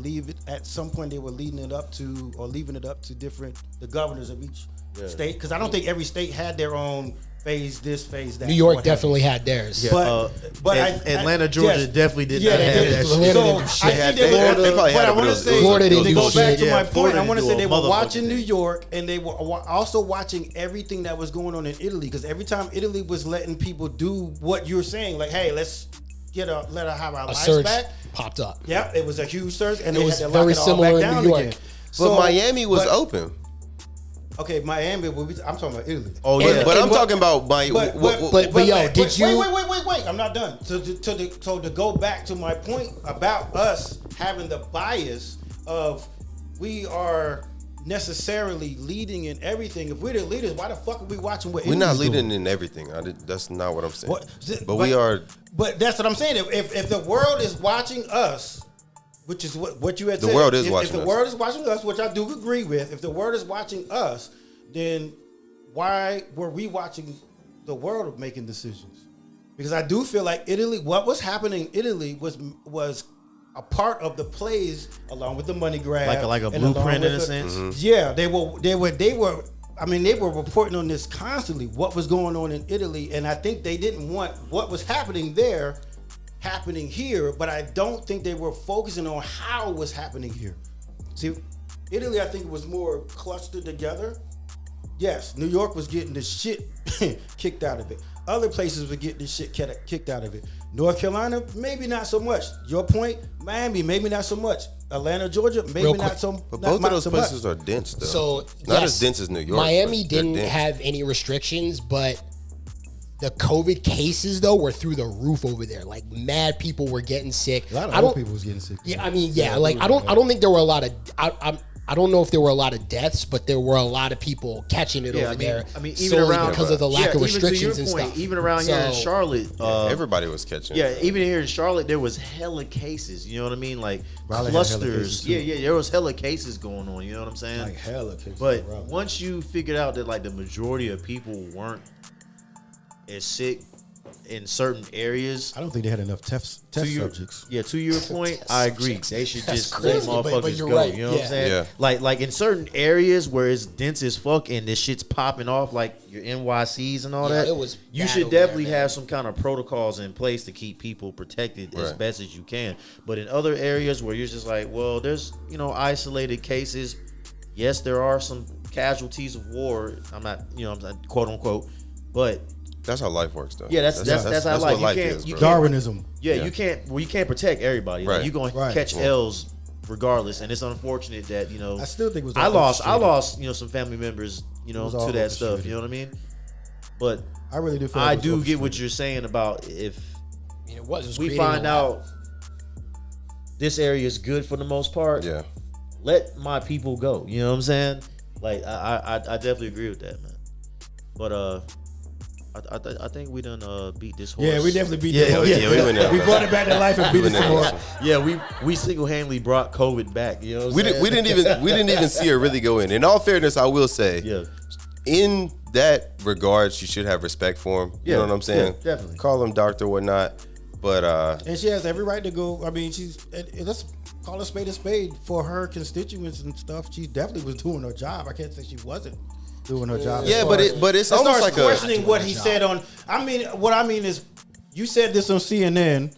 at some point they were leaving it up to the governors of each state, because I don't think every state had their own phase this, phase that. New York definitely had theirs. But Atlanta, Georgia definitely did not they have did. that Atlanta shit. didn't do So shit. I They had- think they were. they probably had But it, I but want it to was- say, Florida didn't to do go back shit. to my Yeah, point, Florida I want to didn't say do they a were watching motherfucking New thing. York, and they were also watching everything that was going on in Italy, because every time Italy was letting people do what you're saying, like, hey, let's let her have our A lives surge back. popped up. Yeah, it was a huge surge, and It they was had to lock very it all similar back in down New York. again. But Miami was open. Okay, Miami. I'm talking about Italy. Oh And- yeah. But I'm what- talking about But yo, did you? Wait! I'm not done. So to go back to my point about us having the bias of we are necessarily leading in everything. If we're the leaders, why the fuck are we watching what we're not Italy's leading doing? in everything. That's not what I'm saying. What- But we are. But that's what I'm saying. If the world is watching us, which is what you had The said. world is if watching the us. world is watching us, which I do agree with. If the world is watching us, then why were we watching the world making decisions? Because I do feel like Italy, what was happening in Italy was a part of the plays along with the money grab, Like a and along blueprint with in a the- sense. Mm-hmm. Yeah, they were. I mean, they were reporting on this constantly. What was going on in Italy, and I think they didn't want what was happening there happening here, but I don't think they were focusing on how it was happening here. See, Italy, I think it was more clustered together. Yes, New York was getting the shit kicked out of it. Other places were getting the shit kicked out of it. North Carolina, maybe not so much. Your point, Miami, maybe not so much. Atlanta, Georgia, maybe Real not quick. so. But not both of those so places much. are dense, though. So not yes, as dense as New York. Miami but they're didn't dense. have any restrictions, but the COVID cases though were through the roof over there. Like mad people were getting sick. A lot of I old don't. people was getting sick. Yeah, I mean, yeah. Like I don't think there were a lot of. I don't know if there were a lot of deaths, but there were a lot of people catching it over there. I mean, even solely around because of the lack of even to your restrictions and point, stuff. even around here in So- Charlotte, Everybody was catching yeah, it. even here in Charlotte, there was hella cases. You know what I mean? Like Raleigh had hella cases, clusters. too. Yeah, there was hella cases going on. You know what I'm saying? Like hella cases. But bro. once you figured out that like the majority of people weren't as sick in certain areas, I don't think they had enough test subjects. yeah, to your point, I agree. They should That's just crazy, let but motherfuckers you're go. right, You know what yeah. I'm saying? Yeah. Like in certain areas where it's dense as fuck and this shit's popping off, like your NYCs and all Yeah, that. it was you bad should over there, definitely man. have some kind of protocols in place to keep people protected as Right. best as you can. But in other areas where you're just like, well, there's isolated cases. Yes, there are some casualties of war. I'm not quote unquote, but That's how life works, though. yeah, that's how what life is. bro. Darwinism. Yeah, Yeah. you can't protect everybody. Like, Right. you're going to Right. catch Yeah. L's regardless, and it's unfortunate that I still think it was. I all lost orchestrated. some family members was all to that stuff. orchestrated. You know what I mean? But I really do. Feel I like it was do get what orchestrated. you're saying about if I mean, it was we creating find a lot. out this area is good for the most part. Yeah. Let my people go. You know what I'm saying? Like I definitely agree with that, man. But I think we done beat this horse. Yeah, we definitely beat Yeah, that. yeah, we went there. We brought it back to life and beat it went some there. more. Yeah, we single handedly brought COVID back. You know what I'm We saying? we didn't even see her really go in. In all fairness, I will say, Yeah. in that regard, she should have respect for him. You Yeah, know what I'm saying? yeah, definitely. Call him doctor, whatnot. But And she has every right to go. I mean, let's call a spade for her constituents and stuff. She definitely was doing her job. I can't say she wasn't doing her job. Yeah, As but far as- it's as far almost as like a questioning what he said on. What I mean is, you said this on CNN.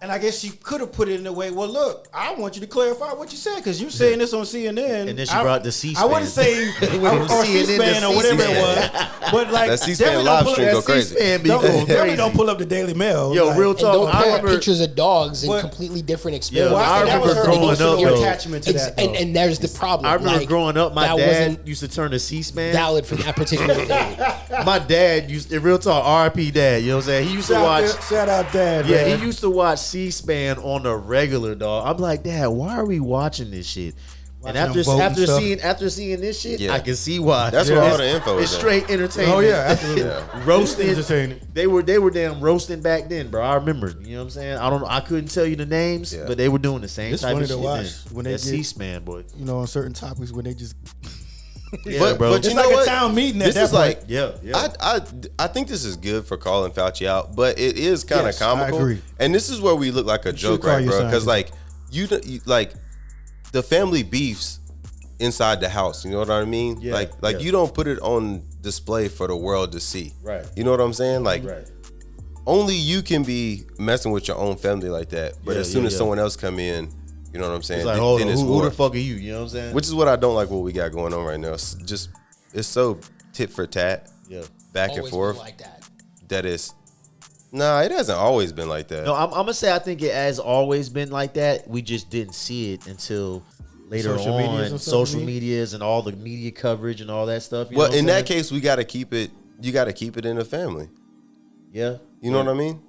And I guess she could have put it in a way. Well, look, I want you to clarify what you said because you're saying this on CNN. And then she brought the C-SPAN. I wouldn't say or C-SPAN or whatever it was, but like That C-SPAN definitely live don't stream pull go up- crazy. C-SPAN be Don't, going definitely crazy. don't pull up the Daily Mail. Yo, like, real And talk. don't I put remember pictures of dogs in But- completely different Yeah, experiences. Well, I that was remember her growing up, emotional though. attachment to that. and, though. and there's the problem. I remember like, growing up, my that dad wasn't used to turn to C-SPAN. valid for that particular thing. My dad used, in real talk, RIP dad, you know what I'm saying? He used to watch, Shout out, Dad. yeah, man. he used to watch C-SPAN on the regular, dog. I'm like, Dad, why are we watching this shit? And Watching them vote and stuff. after seeing this shit, Yeah. I can see why. That's where all the info It's is at. straight entertainment. Oh yeah, absolutely. Roasting. Entertaining. They were damn roasting back then, bro. I remember. You know what I'm saying? I couldn't tell you the names, Yeah. but they were doing the same It's type funny of to shit watch then. when they That get- C-SPAN, boy. You know, on certain topics when they just Yeah, but bro. you it's know like what? a town meeting at This that is like point. Yeah. I think this is good for calling Fauci out, but it is kind of Yes, I comical. agree. And this is where we look like a joke, call right, your bro? Because scientist. like you like the family beefs inside the house. You know what I mean? Yeah, like yeah. you don't put it on display for the world to see. Right. You know what I'm saying? Like Right. only you can be messing with your own family like that. But Yeah, as soon yeah, as yeah. someone else come in, you know what I'm saying? It's like, hold on, it's who war. the fuck are you? You know what I'm saying? Which is what I don't like what we got going on right now. It's just it's so tit for tat, yeah. back Always and been forth. like that. That is, nah, it hasn't always been like that. No, I'm gonna say I think it has always been like that. We just didn't see it until later Social on, medias and stuff, social you mean? medias and all the media coverage and all that stuff. You Well, know what in I'm that saying? case, we got to keep it. You got to keep it in the family. yeah, You know what I mean?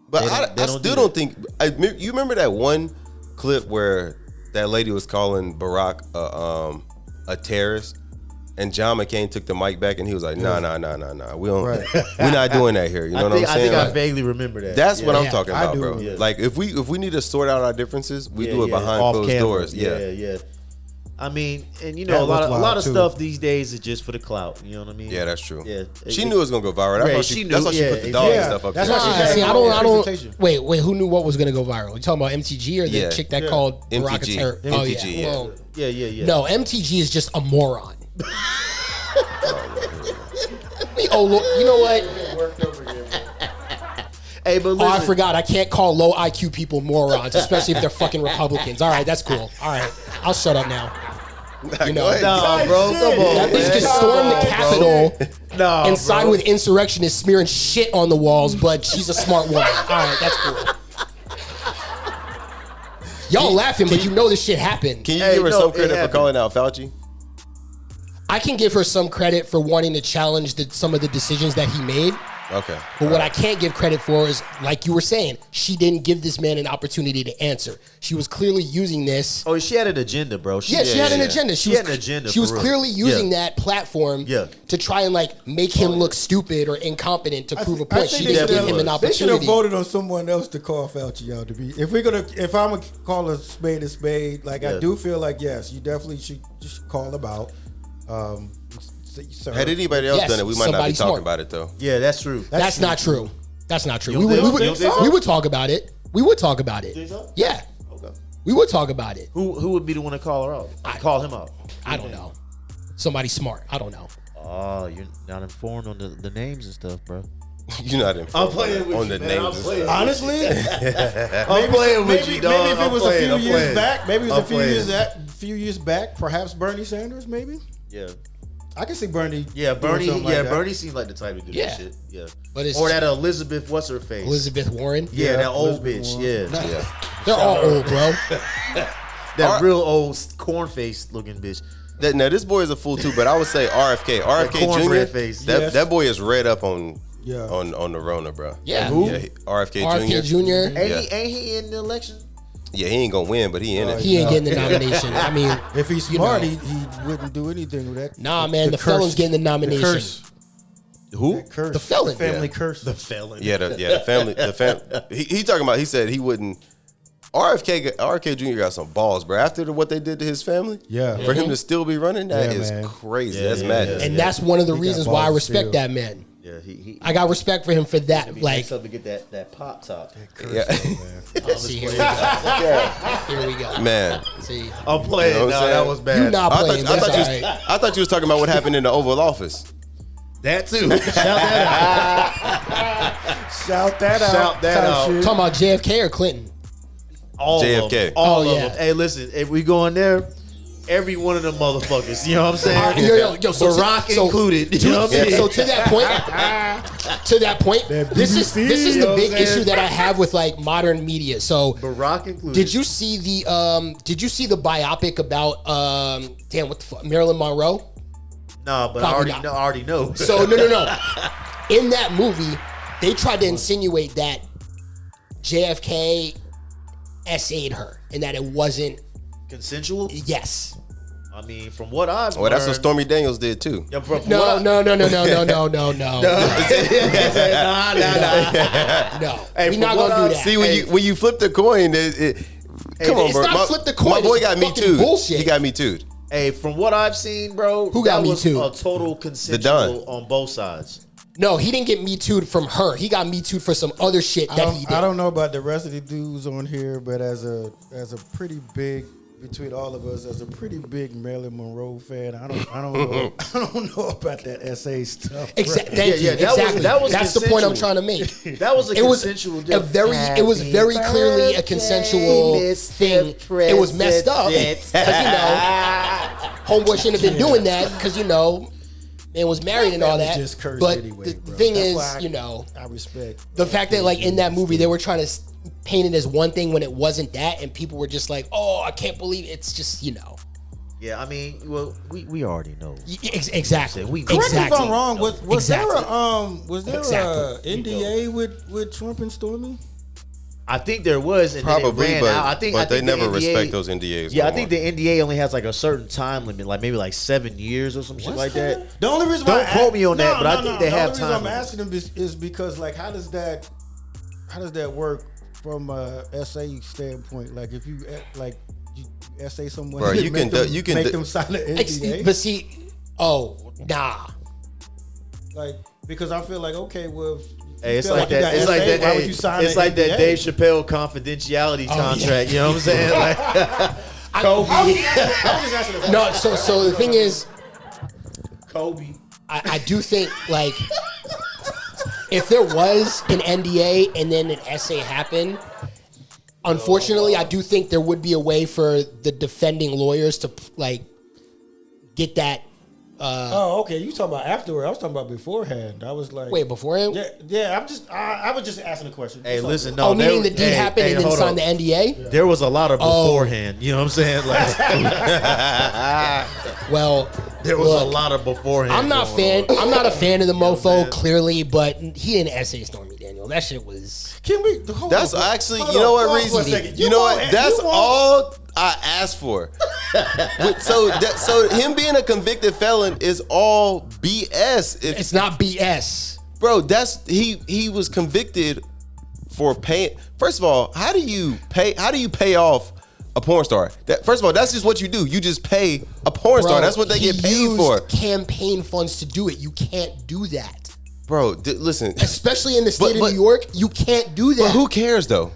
But They I don't do still that. don't think. You remember that one clip where that lady was calling Barack a terrorist, and John McCain took the mic back and he was like, "Nah. We don't. Right. We're not doing that here." You know what I'm I saying? think I Like, vaguely remember that. that's what I'm Yeah, talking I about, do. bro. Yeah. Like if we need to sort out our differences, we Yeah, do it yeah, behind off closed camera. doors. Yeah. I mean, and you know, That a lot was of wild, too. stuff these days is just for the clout. You know what I mean? Yeah, that's true. Yeah, She knew it was gonna go viral. That's Right, why she she, knew, that's why she yeah, put the dog and yeah. stuff up That's there. why she Nah, had see, a I don't. presentation. Wait. Who knew what was gonna go viral? You talking about MTG or the Yeah. chick that Yeah. called Barack a MTG. terror? Oh MTG, yeah. yeah. Well, yeah. no, MTG is just a moron. Oh, look, you know what? Hey, but Oh, listen, I forgot. I can't call low IQ people morons, especially if they're fucking Republicans. All right, that's cool. All right, I'll shut up now. You know, Nah, bro, come on. that bitch man. just stormed the Capitol Nah, and signed bro. with insurrectionists smearing shit on the walls, but she's a smart woman. All right, that's cool. Y'all laughing, but you know this shit happened. Can you Hey, give her no, some it credit for happened. calling out Fauci? I can give her some credit for wanting to challenge some of the decisions that he made. Okay. But what I can't give credit for is, like you were saying, she didn't give this man an opportunity to answer. She was clearly using this. Oh, she had an agenda, bro. Yeah, she had an agenda. She had an agenda. She was for real. clearly using Yeah. that platform Yeah. to try and like make him look stupid or incompetent to prove a I point. think She they didn't should give him an have- They should have opportunity. voted on someone else to call Fauci out. To be, if I'm gonna call a spade, like I Yeah. do feel like yes, you definitely should just call him out. Sir. Had anybody else Yes, done it, we might not be somebody talking smart. about it though. Yeah, that's true. That's not true. That's not true. You We would, don't we, would, think so? we would talk about it. We would talk about it. Think so? Yeah, Okay. we would talk about it. Who would be the one to call her out? Call him out. I don't know. Somebody smart. I don't know. Oh, you're not informed on the names and stuff, bro. You're not informed playing with on you, the man. names I'm and playing. stuff. Honestly, I'm playing with you, dog. maybe if it was a I'm few playing. years back, perhaps Bernie Sanders, maybe. Yeah. I can see Bernie. Yeah, doing Bernie. something like Yeah, that. Bernie seemed like the type to do Yeah. that shit. Yeah. But it's Or that Elizabeth, what's her face? Elizabeth Warren. Yeah, Yeah, that old Elizabeth bitch. Warren. Yeah. They're all old, bro. That real old corn face looking bitch. Now this boy is a fool too, but I would say RFK cornbread Jr. face. That Yes. that boy is read up on Yeah. on the Rona, bro. Yeah. Who? Yeah, RFK RFK Jr. Jr. Ain't he in the election? Yeah, he ain't gonna win, but he in it. He ain't getting the nomination. I mean, If he's you smart, know. he wouldn't do anything with that. Nah, man, the felon's getting the nomination. The curse. Who? That curse. The felon. Family Yeah. curse. The felon. Yeah, the family. He talking about. He said he wouldn't. RFK Jr. got some balls, bro. After what they did to his family, Yeah. for him to still be running, that Yeah, is man. crazy. Yeah, That's yeah, madness. And that's one of the He got reasons why I balls respect still. that man. Yeah, he I got respect for him for that. be Like, next up to get that pop top. Yeah, see, here we go. Here we go. man. See, I'm playing. You know what I'm no, that saying? was bad. you not I playing. thought, That's all you, right. I thought you was talking about what happened in the Oval Office. That too. Shout that Shout that out. Shout that type out. shit. Talking about JFK or Clinton? All JFK. of them. All Oh, of yeah. them. Hey, listen, if we go in there, every one of them motherfuckers. You know what I'm saying? Yo, so Barack included. You know what I'm saying? So to that point, That this is you know the big what I'm saying? issue that I have with like modern media. So Barack included. did you see the biopic about what the fuck, Marilyn Monroe? Nah, but Probably I not. already know. So no. In that movie, they tried to insinuate that JFK SA'd her and that it wasn't. Consensual? Yes. I mean, from what I've Well, that's what learned- Stormy Daniels did too. Yeah, from what No. I- No. Nah. No. Hey, We're from not what gonna I- do that. See, when you flip the coin, come on, it's bro. not flip the coin, My boy it's got me fucking too. bullshit. He got me too. Hey, from what I've seen, bro, Who got that me was too? a total Don. consensual on both sides. No, he didn't get Me Too'd from her. He got Me Too'd for some other shit that he did. I don't know about the rest of the dudes on here, but as a pretty big between all of us, as a pretty big Marilyn Monroe fan, I don't know I don't know about that SA stuff. bro. Thank Yeah, you. that was- Exactly. that was That's the point I'm consensual. trying to make. That was a It was consensual a deal. very. It was very clearly a consensual thing. It was messed up because homeboy shouldn't have been doing that because man was married and all Family that. just cursed But anyway, the bro. thing That's is, why I respect the fact that like in that movie they were trying to paint it as one thing when it wasn't that, and people were just like, "Oh, I can't believe it." It's just Yeah, I mean, well, we already know. Exactly. We- Correct me if exactly. I'm wrong. Was Exactly. there a Exactly. NDA with Trump and Stormy? I think there was, and then it Probably, ran but out. I think they the never NDA respect those NDAs. Yeah, no I think more. the NDA only has like a certain time limit, like maybe like 7 years or some shit like that. The only reason Don't why quote me on that, but I think they have The time only reason I'm limits. asking them is because like how does that work from a SA standpoint? Like if you SA someone, Bro, you make can them, you can make them sign an NDA. But see, nah. Like because I feel like okay, well. if Hey, you it's feel like you that. got It's SA, like that. Why Hey, would you sign it's an like that NDA? Dave Chappelle confidentiality contract. You know what I'm saying? Like, Kobe. No, so the thing is, Kobe. I do think like if there was an NDA and then an essay happened, unfortunately, I do think there would be a way for the defending lawyers to like get that. Oh, okay. You talking about afterward? I was talking about beforehand. I was like, Wait, beforehand? yeah. I was just asking a question. Hey, It's all listen, good. no. Oh, meaning the deed happened and then hold sign on. the NDA? There was a lot of beforehand. You know what I'm saying? Like, Well, there was a look, lot of beforehand. I'm not a fan of the mofo, clearly, but he didn't essay storm me, Daniel. That shit was. Can we? Hold That's on, actually, hold you know on, what, pause for a Reason? second. You know what? won't- That's you won't- all I asked for. so him being a convicted felon is all BS. It's not BS. Bro, he was convicted for paying. First of all, how do you pay off a porn star? First of all, that's just what you do. You just pay a porn star. Bro, That's what they he get paid used for. campaign funds to do it. You can't do that. Bro, listen. Especially in the state But- of New York, you can't do that. But who cares though?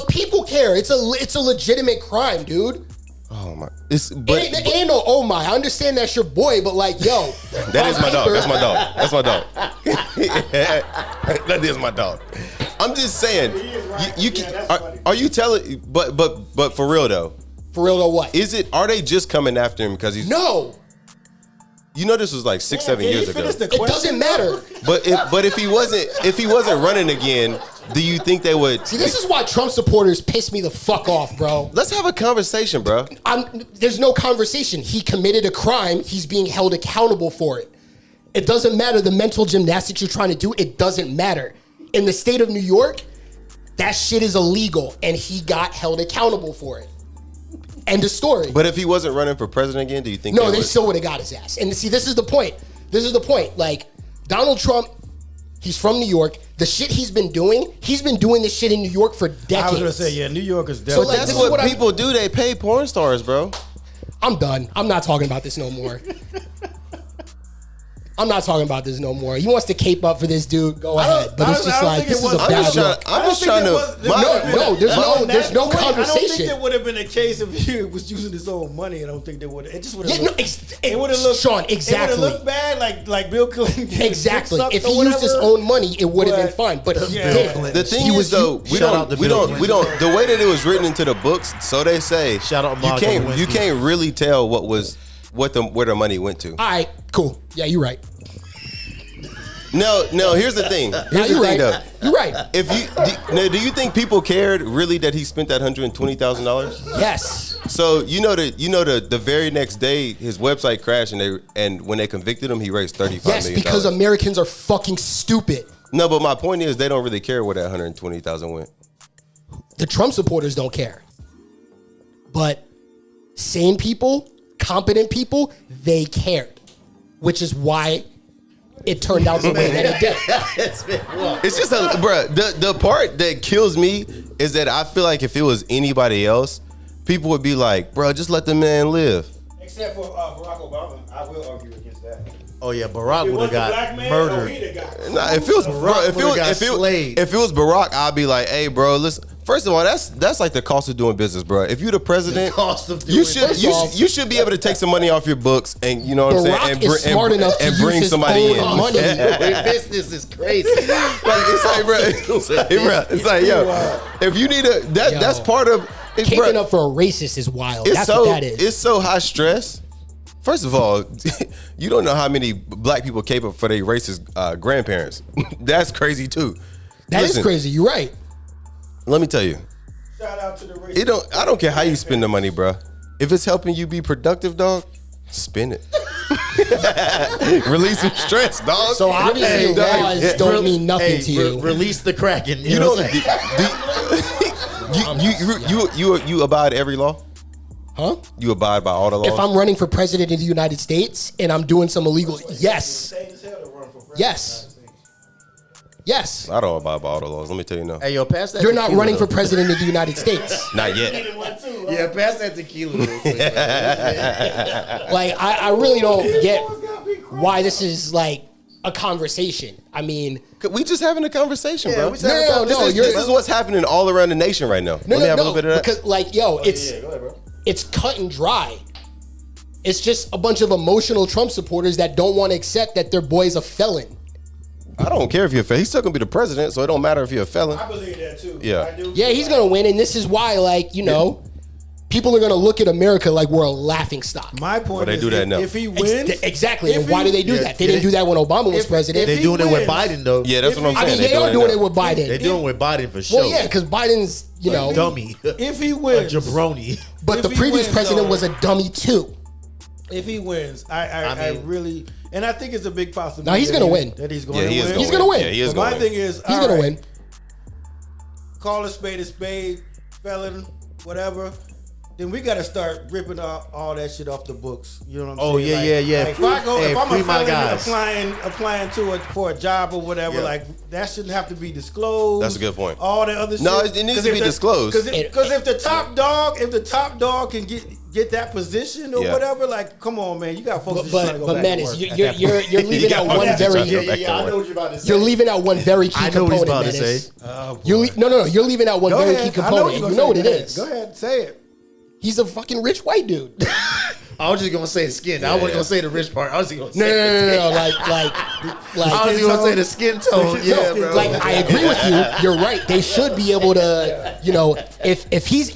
People care. It's a legitimate crime, dude. Oh my! Ain't no oh my. I understand that's your boy, but like, yo, That is my dog. That's my dog. That's my dog. That is my dog. I'm just saying. You can. Are you telling? But for real though, For real though, what? are they just coming after him because he's? No, You know this was like 6-7 Can you years ago. finish the it doesn't matter. But if he wasn't running again, do you think they would? See, this is why Trump supporters piss me the fuck off, bro. Let's have a conversation, bro. There's no conversation. He committed a crime. He's being held accountable for it. It doesn't matter the mental gymnastics you're trying to do. It doesn't matter. In the state of New York, that shit is illegal, and he got held accountable for it. End of story. But if he wasn't running for president again, do you think? No, they still would have got his ass. And see, this is the point. Like, Donald Trump, he's from New York. The shit he's been doing this shit in New York for decades. I was gonna say, yeah, New York is So, definitely. like, That's this is what what people do. They pay porn stars, bro. I'm done. I'm not talking about this no more. I'm not talking about this no more. He wants to cape up for this dude. Go ahead. But it's just like, this is a bad look. I'm just trying to. No, there's no I don't think conversation. that would have been a case if he was using his own money. I don't think they would. It just would have. Yeah, no, it would have looked. Sean, It exactly. would have looked bad, like Bill Clinton. getting Exactly. sucked If or he used his whatever. own money, it would have been But- fine. But he Yeah. did. The thing He is was- though, we Shout out don't, to we Bill don't, we Clinton. don't. The way that it was written into the books, so they say. Shout out you Monica can't, you Lewinsky. can't really tell where the money went to. All right, cool. Yeah, you're right. No. Here's the thing. Yeah, Here's the you're thing, right. though. You're right. If do you think people cared really that he spent that $120,000? Yes. So the very next day his website crashed and when they convicted him he raised $35 Yes, million. because Americans are fucking stupid. No, but my point is they don't really care where that $120,000 went. The Trump supporters don't care. But sane people, competent people, they cared. Which is why it turned out the way that it did. It's just bruh, the part that kills me is that I feel like if it was anybody else, people would be like, bro, just let the man live. Except for Barack Obama, I will argue against that. Oh yeah, Barack It would was have the black got man, murdered. or he the guy. Nah, if it was if it was Barack, I'd be like, hey, bro, listen. First of all, that's like the cost of doing business, bro. If you're the president, cost of doing you should business. you should be able to take some money off your books and you know what I'm saying, Barack and, is smart enough to bring use his somebody own in. money. Business is crazy. Like, it's like, yo, if you need that's part of it's, Caping bro, up for a racist is wild. it's That's so what that is. it's so high stress. First of all, you don't know how many black people cape up for their racist grandparents. That's crazy too. That is Listen, crazy. You're right. Let me tell you. Shout out to the racist. I don't care how you spend the money, bro. If it's helping you be productive, dog, spend it. Release some stress, dog. So obviously dog, laws don't mean nothing to you. Release the Kraken. You know don't. what I'm saying? You abide every law. Huh? You abide by all the laws. If I'm running for president of the United States and I'm doing some illegal, yes. Yes. Yes. I don't abide by all the laws. Let me tell you now. Hey yo, pass that. You're not tequila, running for though. president of the United States. Not yet. Yeah, pass that tequila real quick. Like, I really don't get why this is like a conversation. I mean, We just having a conversation, bro. we just having a conversation. This is what's happening all around the nation right now. no, Let me have a no, little bit of that. because like, yo, it's cut and dry. It's just a bunch of emotional Trump supporters that don't want to accept that their boy's a felon. I don't care if you're a felon. He's still gonna be the president, so it don't matter if you're a felon. I believe that too. Yeah. I do. Yeah, he's gonna win, and this is why, like, you know, people are gonna look at America like we're a laughing stock. My point Well, they is, do that now. if he wins, Exactly. And if why he- do they do Yeah, that? They yeah, didn't do that when Obama was if- president. if They he doing it with wins- Biden though. Yeah, that's If what I'm he- I saying. mean, they are it doing now. it with Biden. They doing it with Biden for sure. Well, yeah, because Biden's, you know, dummy, if he a wins, jabroni. but if the he previous wins, president though- was a dummy too. if he wins, I mean- really, and I think it's a big possibility. No, he's gonna win. That he's going Yeah, to he is win. gonna He's gonna win. Yeah, he is But gonna my win. thing is, He's gonna win. Call a spade, felon, whatever. Then we got to start ripping all that shit off the books. You know what I'm Oh, saying? yeah. Like, if I go, Hey, if I'm free a my felon guys. applying for a job or whatever, Yeah. like that shouldn't have to be disclosed. That's a good point. All the other No, shit. it needs 'Cause to if be the- disclosed. Because if the top dog can get that position or Yeah. whatever, like, come on, man, you got folks just trying to go But back to Menace, work. you're leaving out one very what you're about to say. you're leaving out one very key I know what he's component. about to Menace. say. No, you're leaving out one Go very ahead. key I know component. you're You gonna know what say. it Go ahead. is. Go ahead, say it. He's a fucking rich white dude. I was just gonna say the skin. I wasn't gonna say the rich part. I was just gonna say No. Like, I was just gonna say the skin tone. Yeah, bro. like I agree with you. You're right. They should be able to, you know, if he's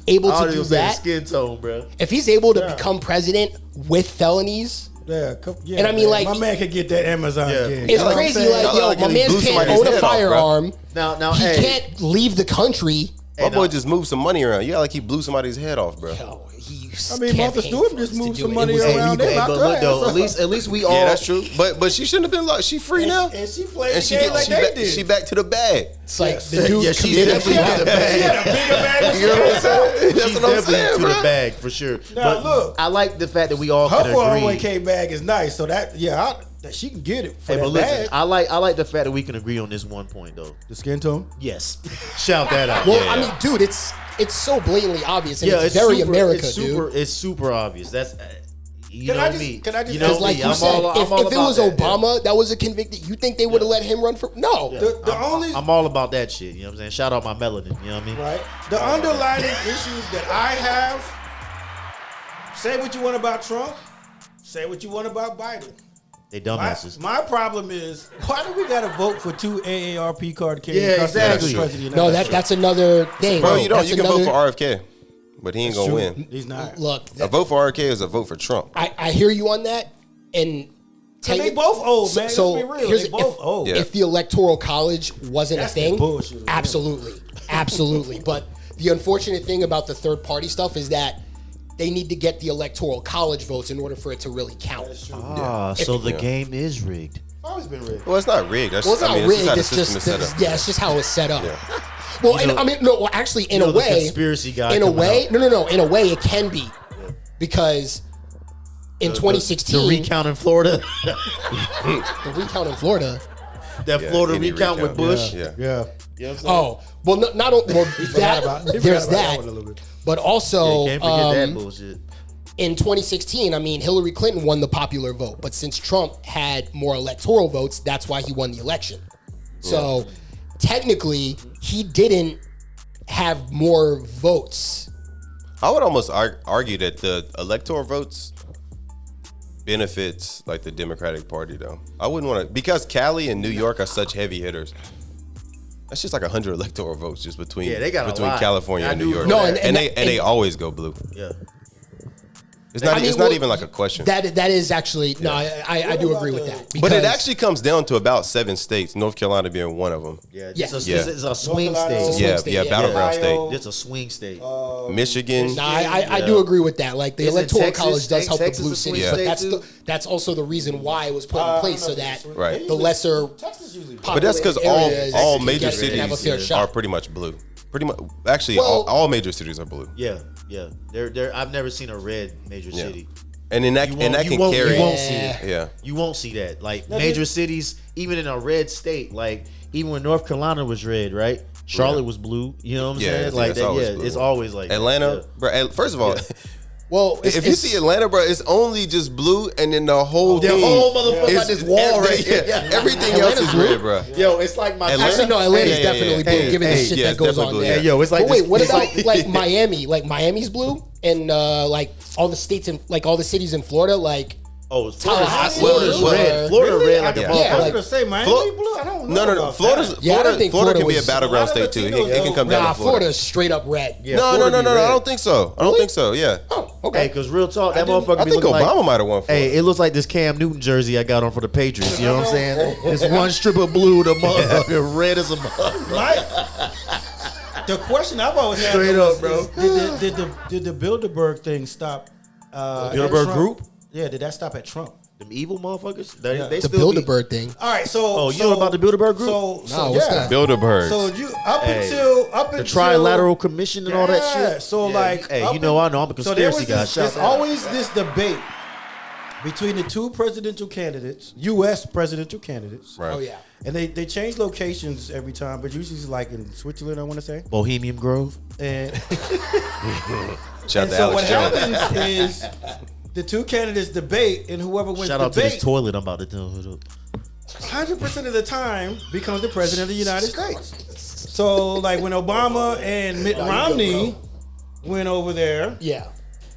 able I to was do gonna say the that, skin tone, bro. if he's able to become president with felonies, Yeah, And I mean, man. like- my man could get that Amazon Yeah. gig. it's You know what I'm crazy. saying? Like, yo, Like, my he man blew can't somebody's own a head off, bro. firearm. Now, He hey, can't leave the country. My boy now- just moved some money around. Yeah, like he blew somebody's head off, bro. Yo, he I mean, Martha campaigned Stewart for just us to moved do some it. money It was around. illegal. They Hey, locked but her look though, ass up. at least we all. Yeah, that's true. But she shouldn't have been locked. She free now. And she played And the game like they did. she back to the bag. It's like Yes. the dude Yeah, she's committed definitely fraud. got the bag. She had a bigger bag than You know what I'm saying? That's She's what I'm definitely saying, to bro. the bag for sure. Now, But look. I like the fact that we all Her can agree. 401k bag is nice, so that that she can get it for Hey, that but listen, bag. I like the fact that we can agree on this one point though. The skin tone. Yes, shout that out. Well, Yeah. I mean, dude, it's so blatantly obvious, and yeah, it's very super, America, it's dude. super, It's super obvious. That's you Can know I just- me. can I just you ask- know Because like me. you I'm said, all, if it about was that, Obama that was a convicted, you think they would have let him run for? No. Yeah. The only I'm all about that shit. You know what I'm saying? Shout out my melanin. You know what I mean? right. The underlying issues that I have. Say what you want about Trump. Say what you want about Biden. They My, dumbasses. my problem is, why do we got to vote for 2 AARP card carrying Yeah, customers exactly. as president of the No, United States? that's another thing. Bro, you don't. That's You can another- vote for RFK, but he ain't gonna True. win. He's not. Look, A vote for RFK is a vote for Trump. I hear you on that, and And they both old, man. So Let's be real. here's They both old. Yeah. if the electoral college wasn't That's a thing, the bullshit. absolutely. But the unfortunate thing about the third party stuff is that they need to get the electoral college votes in order for it to really count. That's true. Ah, so the Yeah. game is rigged. Always been rigged. Well, it's not rigged. That's Well, it's I not mean, rigged. It's It's just how the system is set up. yeah, it's just how it's set up. Yeah. Well, You know- I mean, no. Well, actually, in you know a the way, conspiracy guy in a coming way, out. no. In a way, it can be because in 2016, the recount in Florida, the recount in Florida. that Yeah, Florida any recount with recount. Bush. Yeah. Yeah. You know what I'm saying? Oh, well, not only well, forgot about- he there's forgot about that, one a little bit. but also Yeah, can't forget that bullshit. in 2016, I mean, Hillary Clinton won the popular vote, but since Trump had more electoral votes, that's why he won the election. So technically, he didn't have more votes. I would almost argue that the electoral votes benefits like the Democratic Party, though. I wouldn't want to, because Cali and New York are such heavy hitters. That's just like 100 electoral votes just between Yeah, they got a between lot. California I and New knew York. No, and and they always go blue. Yeah. It's not. I mean, it's not well, even like a question. That is actually no. I do agree with that. But it because- actually comes down to about 7 states. North Carolina being one of them. Yeah. Yeah. It's a, Yeah. It's a swing Carolina, state. Yeah, state, yeah, yeah. battleground Ohio. It's a swing state. Michigan. No, I do agree with that. Like the Isn't electoral Texas- college does ain't help Texas the blue a swing cities, but state that's also the reason why it was put in place so that Right. the lesser Texas usually. But that's because areas all can major get it and have a fair cities shot. are pretty much blue. Pretty much, actually, Well- all major cities are blue. Yeah, yeah. They're. I've never seen a red major Yeah. city. And then that You and that you can won't, carry. You won't see it. Yeah. You won't see that. Like major cities, even in a red state, like even when North Carolina was red, right? Charlotte was blue. You know what I'm Yeah, saying? it's- Like it's that. always Yeah, blue. it's always like that. Atlanta, Yeah. bro. First of all, Well, if you see Atlanta, bro, it's only just blue, and then the whole The thing whole motherfucker is- got this wall right here. Yeah, everything else Atlanta's is blue? red, bro. Yo, it's like my. Atlanta? Actually, no, Atlanta's Yeah, definitely blue, hey, given the hey, shit yeah, that it's goes definitely on blue, there. yeah. Hey, yo, it's like But wait, this- what it's about like- like Miami? Like Miami's blue, and like all the states in like all the cities in Florida, like Oh, Tallahassee Florida's blue, red. or- Florida Really? red like a I Yeah. was motherfucker. gonna say Miami Flo- blue. I don't know. No. about Florida's, that. Yeah, I don't Florida, think Florida can Florida be a was- battleground a lot of state too. It, Latinos it can come down Nah, to Florida. Florida's straight up red. Yeah, No. Florida be I red. don't think so. I don't think so. Yeah. Oh, Hey, okay. because real talk, that didn't- motherfucker I be think looking Obama like. might have won. Hey, it looks like this Cam Newton jersey I got on for the Patriots. You know what I'm saying? It's one strip of blue, the motherfucker red as a motherfucker. The question I've always had Straight though up, bro. did the Bilderberg thing stop? Bilderberg at Trump? group? Yeah, did that stop at Trump? Them evil motherfuckers. They The still be- Bilderberg thing. All right, so Oh, you know about the Bilderberg group? No, what's that? Bilderberg. So you up Hey, until The Trilateral Commission and all that Yeah, shit. so Yeah, like, hey, up you know I know I'm a so there conspiracy was guy. this, Shout there's out. always this debate between the two presidential candidates, U.S. presidential candidates. Right. Oh yeah. And they change locations every time, but usually it's like in Switzerland, I want to say. Bohemian Grove. And, Shout and out to so what Alex Jones. happens is the two candidates debate, and whoever wins Shout the out to this debate, toilet I'm about to tell her. 100% of the time becomes the president of the United States. So like when Obama and Mitt Romney went over there, Yeah.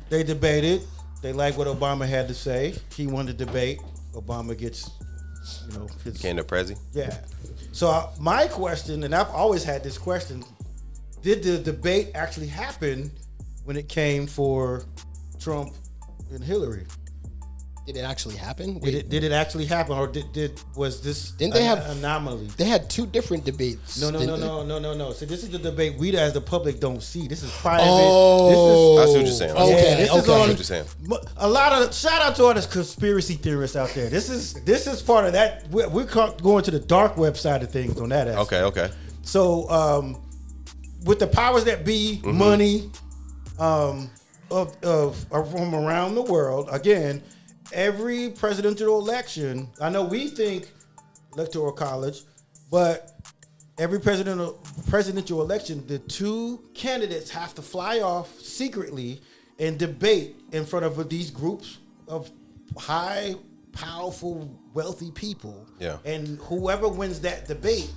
they debated. They liked what Obama had to say. He won the debate. Obama gets, his Came to Prezi. yeah. So my question, and I've always had this question: did the debate actually happen when it came for Trump and Hillary? Did it actually happen? Did it actually happen, or was this Didn't they an have- anomaly? They had two different debates. No. So this is the debate we as the public don't see. This is private. Oh. I see what you're saying. Okay, this okay. is I on see what you're saying. a lot of shout out to all the conspiracy theorists out there. This is part of that. We're going to the dark web side of things on that aspect. Okay. So with the powers that be, money, of from around the world, again, every presidential election, I know we think electoral college, but every presidential election, the two candidates have to fly off secretly and debate in front of these groups of high, powerful, wealthy people. Yeah. And whoever wins that debate,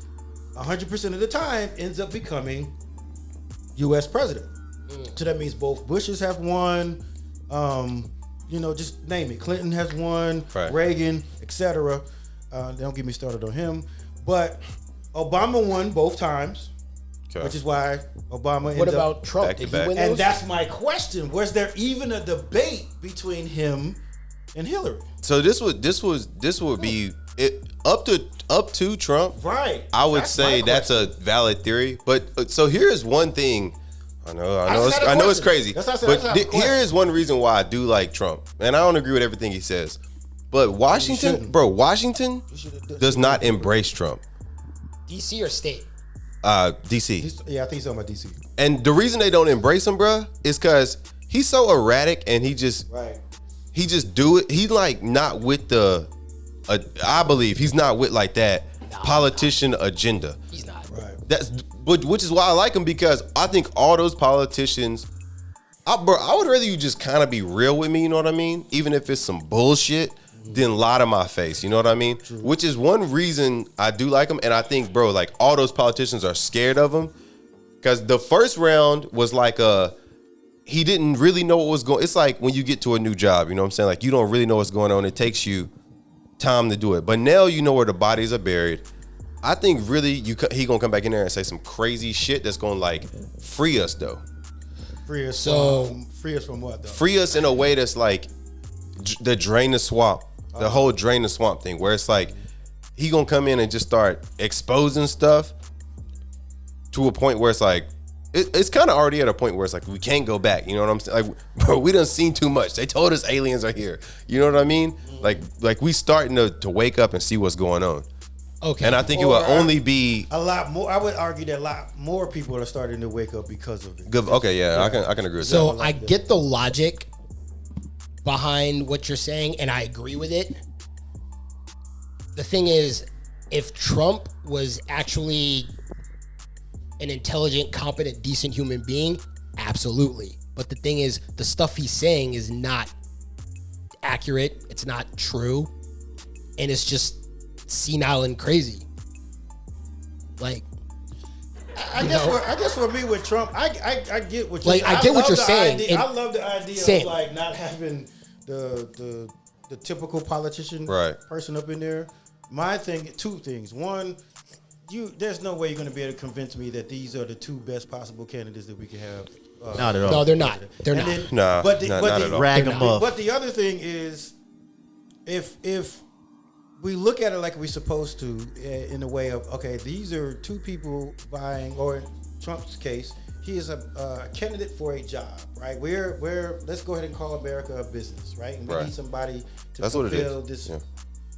100% of the time ends up becoming U.S. president. So that means both Bushes have won. Just name it. Clinton has won, Right. Reagan, etc. Don't get me started on him. But Obama won both times, Okay. which is why Obama ended What up. about Trump? Back to Did he back. win And those? that's my question. Was there even a debate between him and Hillary? So this would be it up to Trump. Right. I would That's say my that's question. a valid theory. But so here's one thing. I know just had a it's question. crazy. That's what I said, I But just have a question. here is one reason why I do like Trump, and I don't agree with everything he says. But Washington does not embrace Trump. DC or state? DC. Yeah, I think he's talking about DC. And the reason they don't embrace him, bruh, is because he's so erratic and he just do it. He like not with the. I believe he's not with like that politician agenda. He's not. Right. Which is why I like him, because I think all those politicians, I would rather you just kind of be real with me, you know what I mean? Even if it's some bullshit, then lie to my face, you know what I mean? True. Which is one reason I do like him, and I think, bro, like all those politicians are scared of him, because the first round was like he didn't really know what was going. It's like when you get to a new job, you know what I'm saying? Like you don't really know what's going on. It takes you time to do it, but now you know where the bodies are buried. I think really he gonna come back in there and say some crazy shit that's gonna like free us though. Free us from what though? Free us in a way that's like the drain the swamp, the whole drain the swamp thing, where it's like he gonna come in and just start exposing stuff to a point where it's like it's kind of already at a point where it's like we can't go back. You know what I'm saying? Like, bro, we done seen too much. They told us aliens are here. You know what I mean? Like we starting to wake up and see what's going on. Okay. And I think it will only be a lot more. I would argue that a lot more people are starting to wake up because of it. good. Okay, yeah, I can agree with So that. I get the logic behind what you're saying, and I agree with it. The thing is, if Trump was actually an intelligent, competent, decent human being, absolutely. But the thing is, the stuff he's saying is not accurate. It's not true. And it's just senile and crazy. Like, I guess for me with Trump, I get what you're Like, saying. I get what love you're the saying, idea- and I love the idea same. of like not having the the typical politician Right. person up in there. My thing, two things. One, there's no way you're going to be able to convince me that these are the two best possible candidates that we can have. Not at all. No, they're not. They're And not. then- Nah, but the, not but at the, all. Rag They're them not. up. But the other thing is, if we look at it like we're supposed to, in the way of, okay, these are two people vying, or in Trump's case, he is a candidate for a job, right? We're let's go ahead and call America a business, right? And we Right. need somebody to That's what it fulfill is. this Yeah.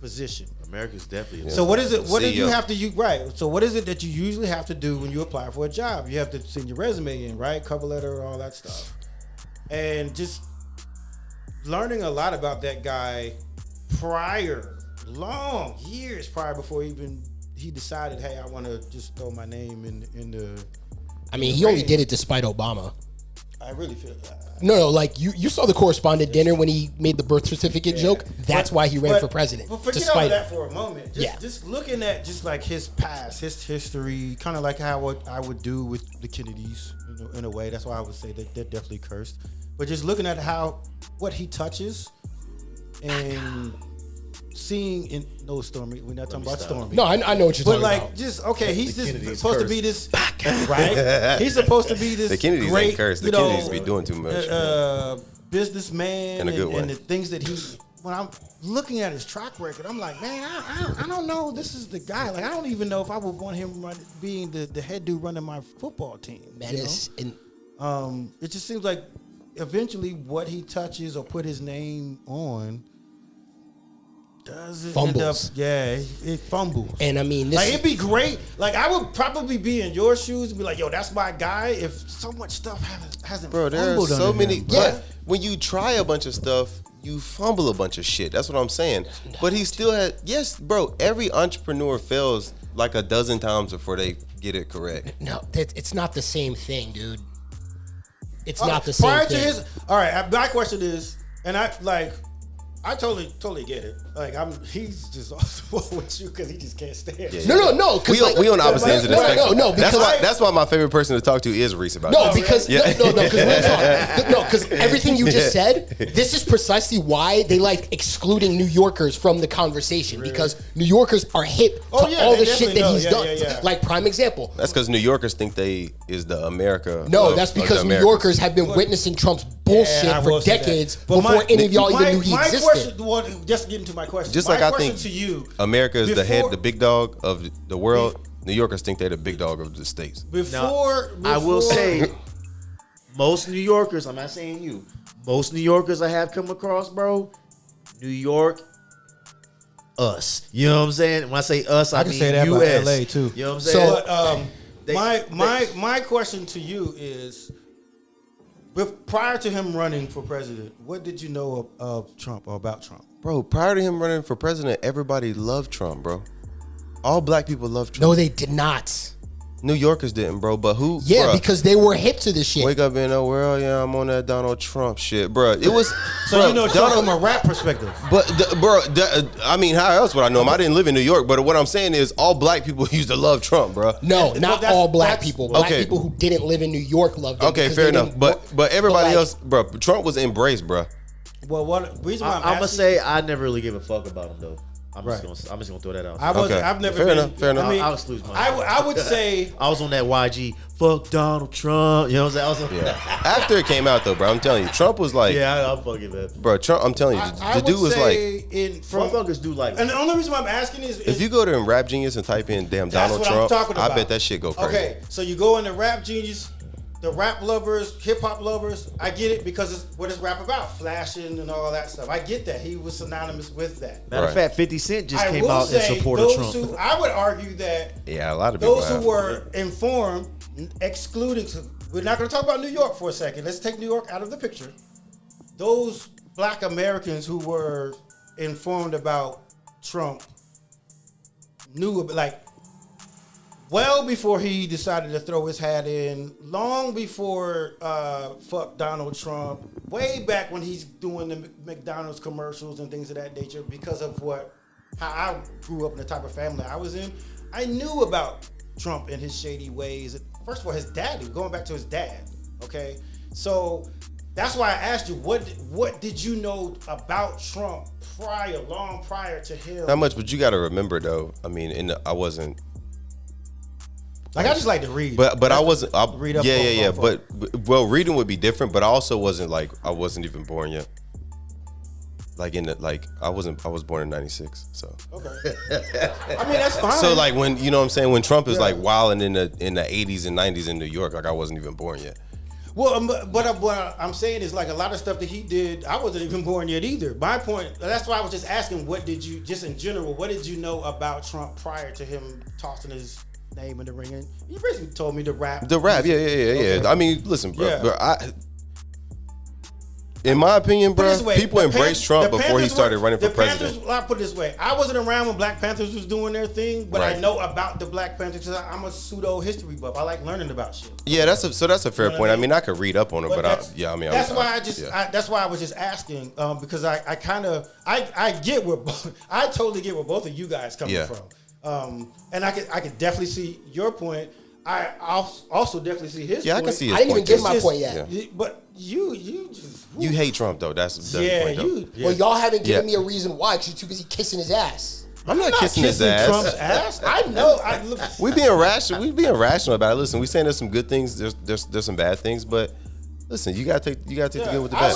position. America's definitely. So what is it? What do you CEO. have to use? Right. So what is it that you usually have to do when you apply for a job? You have to send your resume in, right? Cover letter, all that stuff. And just learning a lot about that guy long years prior before he decided, hey, I want to just throw my name in the. I mean, he only did it despite Obama. I really feel. No, like you saw the correspondent dinner when he made the birth certificate joke. That's why he ran for president. But forget all Despite that for a moment. Yeah. Just looking at just like his past, his history, kind of like how I would do with the Kennedys, in a way. That's why I would say that they're definitely cursed. But just looking at what he touches and seeing in no Stormy, we're not talking about Stormy. No, I know what you're But talking like, about. just okay, he's just Kennedys supposed to be this, right? He's supposed to be this. The Kennedys great, ain't cursed. The you know, Kennedys be doing too much. Businessman In a good way. and the things that he. When I'm looking at his track record, I'm like, man, I don't know. This is the guy. Like, I don't even know if I would want him being the head dude running my football team. That you know? is, It just seems like eventually what he touches or put his name on does it Fumbles. end up, it fumbles. and I mean, this Like, it'd be great. Like, I would probably be in your shoes and be like, yo, that's my guy. If so much stuff hasn't Bro, there are fumbled so under many. him, But when you try a bunch of stuff, you fumble a bunch of shit. That's what I'm saying. But he still had. Yes, bro. Every entrepreneur fails like a dozen times before they get it correct. no, it's not the same thing, dude. It's not the same Prior thing. to his, all right. My question is, and I totally get it. Like, he's just awful with you because he just can't stand it. No. We on opposite ends of the spectrum. No, because that's why my favorite person to talk to is Reese about No, this. because Yeah. because everything you just said, this is precisely why they like excluding New Yorkers from the conversation, because New Yorkers are hip to all they the shit definitely that he's know. done. Yeah. Like, prime example. That's because New Yorkers think they is the America. No, of- that's of the because New Americas. Yorkers have been witnessing Trump's bullshit Yeah, I for will say that. decades But before any of y'all even knew he my existed. question, well, just getting to my question. Just my like I question think to you, America is the head, before- the big dog of the world. New Yorkers think they're the big dog of the states. before I will before- say, most New Yorkers, I'm not saying you, most New Yorkers I have come across, bro, New York, us. You know what I'm saying? When I say us, I can mean say that about US. LA too. You know what I'm So, saying? But They- my question to you is, prior to him running for president, what did you know of Trump or about Trump? Bro, prior to him running for president, everybody loved Trump, bro. All black people loved Trump. No, they did not. New Yorkers didn't, bro. But who? Yeah, bruh, because they were hip to this shit. wake up in the world, yeah, I'm on that Donald Trump shit, bro. It was So bruh, you know Trump Donald, from a rap perspective. But I mean, how else would I know him? I didn't live in New York, but what I'm saying is, all black people used to love Trump, bro. No, Well, not that's- all black that's- people. Black Okay. people who didn't live in New York loved him. Okay, because fair they enough. didn't- But everybody like- else, bro, Trump was embraced, bro. Well, what reason why I'm I'm gonna asking- say I never really gave a fuck about him though. I'm Right. just gonna throw that out. Okay. I've never Fair been. enough, fair enough. I mean, I'll exclude myself. I would say I was on that YG fuck Donald Trump. You know what I'm saying? Yeah. After it came out, though, bro, I'm telling you, Trump was like, I'm fucking that. bro, Trump. I'm telling you, I the dude would was like, say in from Motherfuckers do like. and the only reason why I'm asking is if you go to Rap Genius and type in damn that's Donald what Trump, I'm talking about. I bet that shit go crazy. Okay, so you go into Rap Genius, the rap lovers, hip hop lovers. I get it because it's what is rap about, flashing and all that stuff. I get that he was synonymous with that. Matter of Right. fact, 50 Cent just I came will out in say support of those Trump. who I would argue that Yeah, a lot of people those who have. were informed, excluding. We're not going to talk about New York for a second. Let's take New York out of the picture. Those Black Americans who were informed about Trump knew, like, well before he decided to throw his hat in, long before fuck Donald Trump, way back when he's doing the McDonald's commercials and things of that nature, because of how I grew up in the type of family I was in. I knew about Trump and his shady ways. First of all, his dad, going back to his dad, okay? So that's why I asked you, what did you know about Trump long prior to him? Not much, but you got to remember though. I mean, I wasn't. Like I just like to read, but I wasn't. read up. Yeah. But reading would be different. But I also wasn't like I wasn't even born yet. Like I was born in '96, so. Okay. I mean that's fine. So like when you know what I'm saying, when Trump is like wilding in the '80s and '90s in New York, like I wasn't even born yet. Well, but what I'm saying is like a lot of stuff that he did, I wasn't even born yet either. My point, that's why I was just asking, what did you, just in general, what did you know about Trump prior to him tossing his name in the ring? And you basically told me the rap. Yeah. Okay. I mean, listen, bro. In my opinion, bro, people embraced Trump before he started running for president. I'll put it this way. I wasn't around when Black Panthers was doing their thing, but I know about the Black Panthers because I'm a pseudo history buff. I like learning about shit. Yeah, that's a fair point. I mean, I could read up on it, but that's why I was just asking because I get where I totally get where both of you guys coming from, and I could definitely see your point. I also definitely see his point. I can see his point. I didn't even get my just, point yet. Yeah. But you just... You hate Trump, though. That's the point, though. Well, y'all haven't given me a reason why because you're too busy kissing his ass. I'm not kissing his ass. Trump's ass? I know. We being rational about it. Listen, we saying there's some good things. There's some bad things, but listen, you gotta take the good with the bad.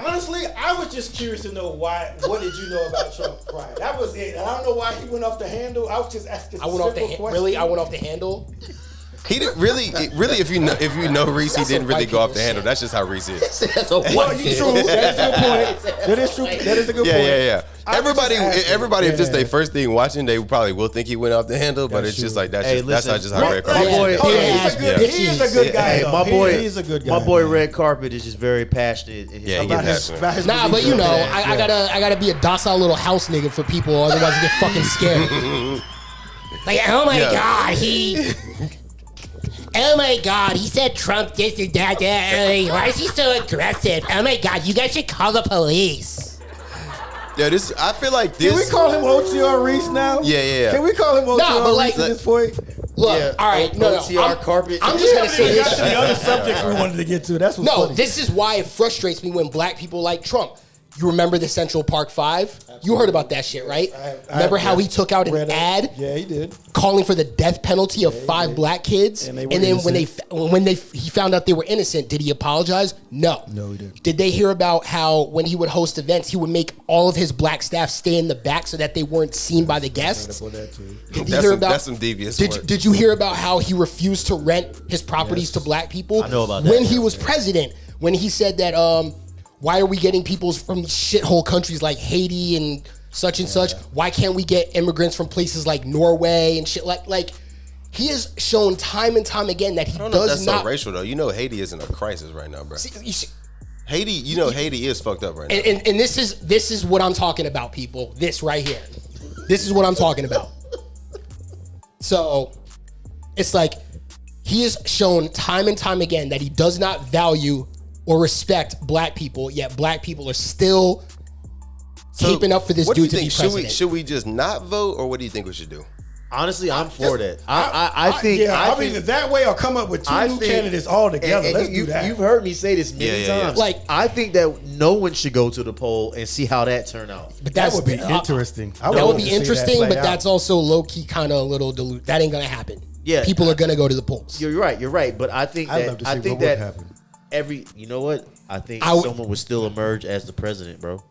Honestly, I was just curious to know why. What did you know about Trump prior? That was it. And I don't know why he went off the handle. I was just asking. I went off the handle. He didn't really. If you know Reese, he didn't really go off the handle. That's just how Reese is. That's a white kid. True. That is a good point. That is true. That is a good point. Yeah. Everybody, if this their first thing watching, they probably will think he went off the handle, but it's just like that's just how Red Carpet. He is a good guy. My boy, he's a good guy. My boy Red Carpet is just very passionate. Yeah, he gets passionate. Nah, but you know, I gotta be a docile little house nigga for people, otherwise I get fucking scared. Like, oh my god, oh my God, he said Trump this and that. Why is he so aggressive? Oh my God, you guys should call the police. Yeah, I feel like this. Can we call him OTR Reese now? Yeah. Can we call him OTR Reese at this point? Look, all right, OTR Carpet. I'm just going to say this. Got to the other subjects we wanted to get to. That's what's funny. This is why it frustrates me when black people like Trump. You remember the Central Park 5? Absolutely. You heard about that shit, right? Remember how he took out an ad? Yeah, he did. Calling for the death penalty of 5 black kids. And then when he found out they were innocent, did he apologize? No. No, he didn't. Did they hear about how when he would host events, he would make all of his black staff stay in the back so that they weren't seen by the guests? That's some devious work. Did you hear about how he refused to rent his properties to black people? I know about that. When he was president, when he said that why are we getting people from shithole countries like Haiti and such? Why can't we get immigrants from places like Norway and shit like he has shown time and time again that he does not. That's so racial though. You know Haiti isn't a crisis right now, bro. Haiti, Haiti is fucked up right now. And this is what I'm talking about, people. This right here. This is what I'm talking about. So it's like he has shown time and time again that he does not value or respect black people, yet black people are still keeping up for this dude to be president. Should we just not vote, or what do you think we should do? Honestly, I'm for that. I think either that way or come up with two new candidates all together. Let's do that. You've heard me say this many times. Like, I think that no one should go to the poll and see how that turned out. But that would be interesting. That would be interesting, but that's also low key kind of a little dilute. That ain't gonna happen. Yeah, people are gonna go to the polls. You're right. But I think I'd love to see what would happen. You know what? I think someone would still emerge as the president, bro.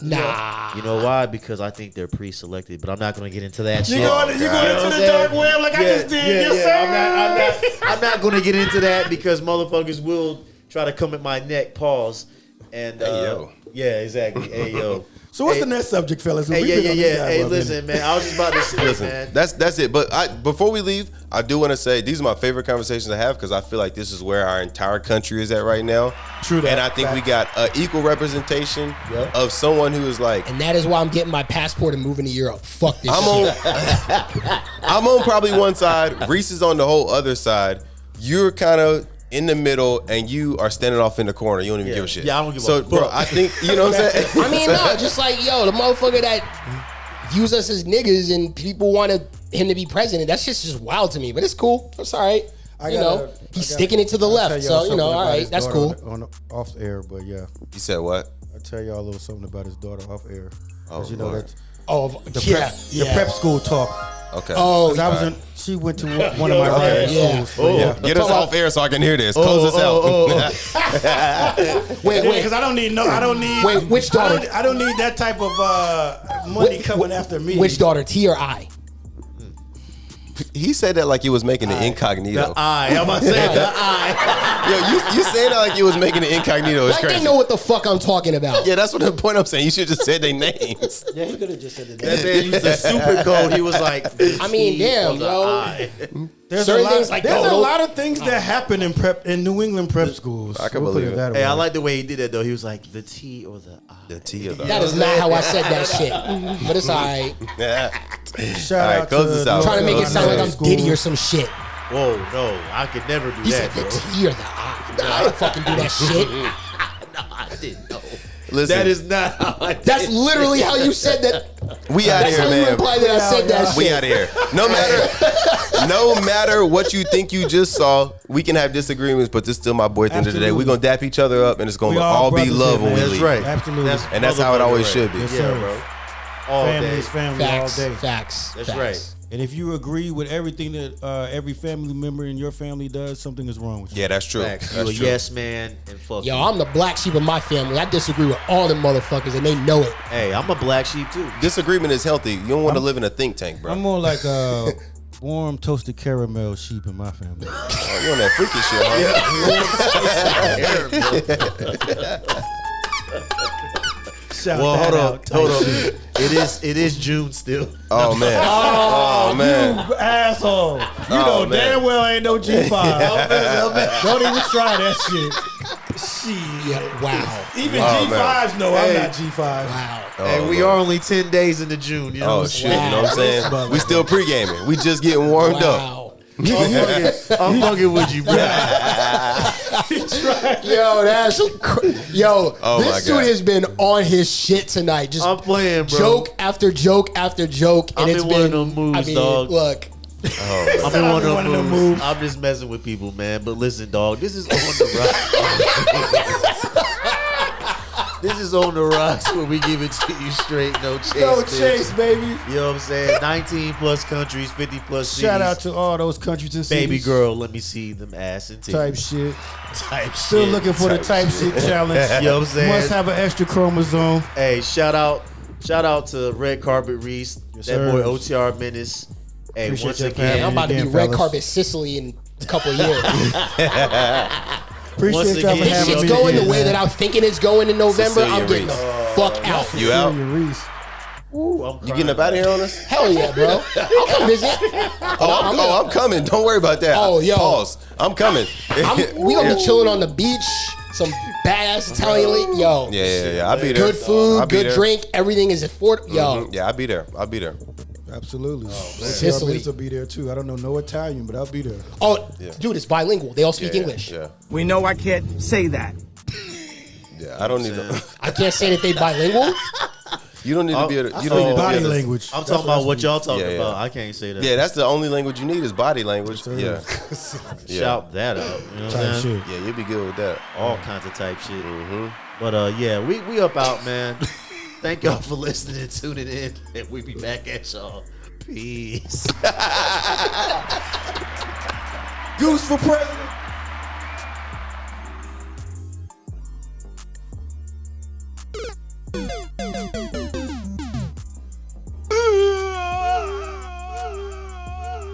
Nah. You know why? Because I think they're pre-selected, but I'm not going to get into that shit. You're going into the dark web like I just did. Yes, sir. I'm not going to get into that because motherfuckers will try to come at my neck. Pause. And hey, yo. Yeah, exactly. Hey, yo. So what's the next subject, fellas? Hey, yeah. Hey, listen, man. I was just about to say, man. That's it. But before we leave, I do want to say these are my favorite conversations I have because I feel like this is where our entire country is at right now. True that. And I think we got equal representation of someone who is like. And that is why I'm getting my passport and moving to Europe. Fuck this shit. I'm on probably one side. Reese is on the whole other side. You're kind of in the middle, and you are standing off in the corner. You don't even give a shit. Yeah, I don't give a fuck. So, bro, I think, you know what I'm saying? I mean, no, just like, the motherfucker that views us as niggas and people want him to be president, that's just wild to me, but it's cool. That's all right. he's sticking it to the left. So, all right, that's cool. On off air, but yeah. You said what? I'll tell y'all a little something about his daughter off air. Oh, You know Lord. that's The the prep school talk. Okay. Oh, 'Cause she went to one of my prep schools. but yeah. Get us off air so I can hear this. Close us out. wait. Because I don't need Wait, which daughter? I don't need that type of money coming after me. Which daughter, T or I? He said that like he was making an incognito. I'm about to say the eye. Yo, you saying that like you was making an incognito is Like crazy. they know what the fuck I'm talking about. Yeah, that's what the point I'm saying. You should just said their names. Yeah, he could have just said the That man used the super code. He was like, I mean, damn, yo. There's Certain a lot, things like there's that. a lot of things that happen in New England prep schools. I can We'll put believe it. that Hey, I way. like the way he did that though. He was like the T or the I. The T of the That is not how I said that shit. But it's all right. Shout All right, out close to this out. Trying to make it sound like I'm School. Diddy or some shit. Whoa, no, I could never do He that, said the bro. T or the I. Nah, I didn't fucking do that shit. No, I didn't know. Listen, That is not how I did That's it. literally how you said that. we out That's here, how you man. imply that I said that We shit. out of here. No matter what you think you just saw, we can have disagreements, but this is still my boy at the end of the day. Absolutely. We're gonna dap each other up, and it's gonna We all be brothers love here, when we man. That's leave. right. Absolutely. And that's how it always should be. Yes, Yeah, sir. bro. All Family day. is family Facts. all day. Facts. That's facts. right. And if you agree with everything that every family member in your family does, something is wrong with you. Yeah, that's true. Facts. You That's a true. yes man and fuck Yo, you. I'm the black sheep of my family. I disagree with all them motherfuckers, and they know it. Hey, I'm a black sheep too. Disagreement is healthy. You don't want to live in a think tank, bro. I'm more like a warm toasted caramel sheep in my family. Oh, you on that freaky shit, huh? Shout Well, that hold on, out type hold on. shit. It is June still. Oh man. Oh man. You asshole. You Oh, know man. damn well ain't no G5. Don't even try that shit. Shit. Yeah, wow. Even Oh, G5s know I'm Hey. not G5. Wow. Hey, we are only 10 days into June. You know Oh what I'm shit. saying? You know what I'm saying? We still pre-gaming. We just getting warmed up. Wow. I'm fucking with you, bro. Yo, that's yo. Oh, my this dude God. has been on his shit tonight. Just I'm playing, bro. joke after joke after joke, and I'm it's in been one of them moves, I mean, dog. look, I'm in one of them moves. I'm just messing with people, man. But listen, dog, this is on the rocks. This is on the rocks where we give it to you straight, no chase. No bitch. chase, baby. You know what I'm saying? 19 plus countries, 50 plus cities. Shout out to all those countries and cities. baby girl. Let me see them ass and titties. Type shit. Type Still shit. looking for the type shit challenge. You know what I'm saying? Must have an extra chromosome. Hey, shout out to Red Carpet Reese, Yes, that sir. boy OTR Menace. Hey, Appreciate once that, again, fam. I'm about to be Again, red fellas. carpet Sicily in a couple of years. Appreciate Once y'all for again, This having shit's me going again, the way man. that I'm thinking it's going in November. Cecilia I'm getting Reese. the fuck out. You out? Cecilia Reese. Ooh, I'm You getting up out of here on us? Hell yeah, bro. I'll come visit. I'm coming. Don't worry about that. Oh, yo. Pause. I'm coming. We gonna be chilling on the beach. Some badass Italian lady. Yo. Yeah. I'll be there. Good food, I'll be good there. drink. Everything is affordable. Yo. Yeah, I'll be there. Absolutely. Sicily. Sicily will be there too. I don't know no Italian, but I'll be there. Oh, Yeah. dude, it's bilingual. They all speak Yeah, English. Yeah. We know I can't say that. Yeah. I don't need to. I can't say that they bilingual. You don't need to be able to. You That's don't need to be body able to- language. I'm talking about what y'all talking Yeah, yeah. about. I can't say that. Yeah, that's the only language you need is body language. Yeah. Shout that out. You know what Type I'm saying? shit. Yeah, you'll be good with that. All kinds of type shit. But yeah, we up out, man. Thank y'all for listening and tuning in, and we be back at y'all. Peace. Goose for president.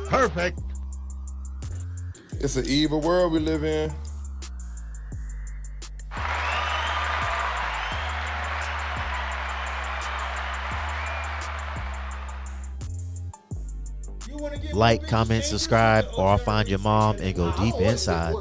Perfect. It's an evil world we live in. Like, comment, subscribe, or I'll find your mom and go deep inside.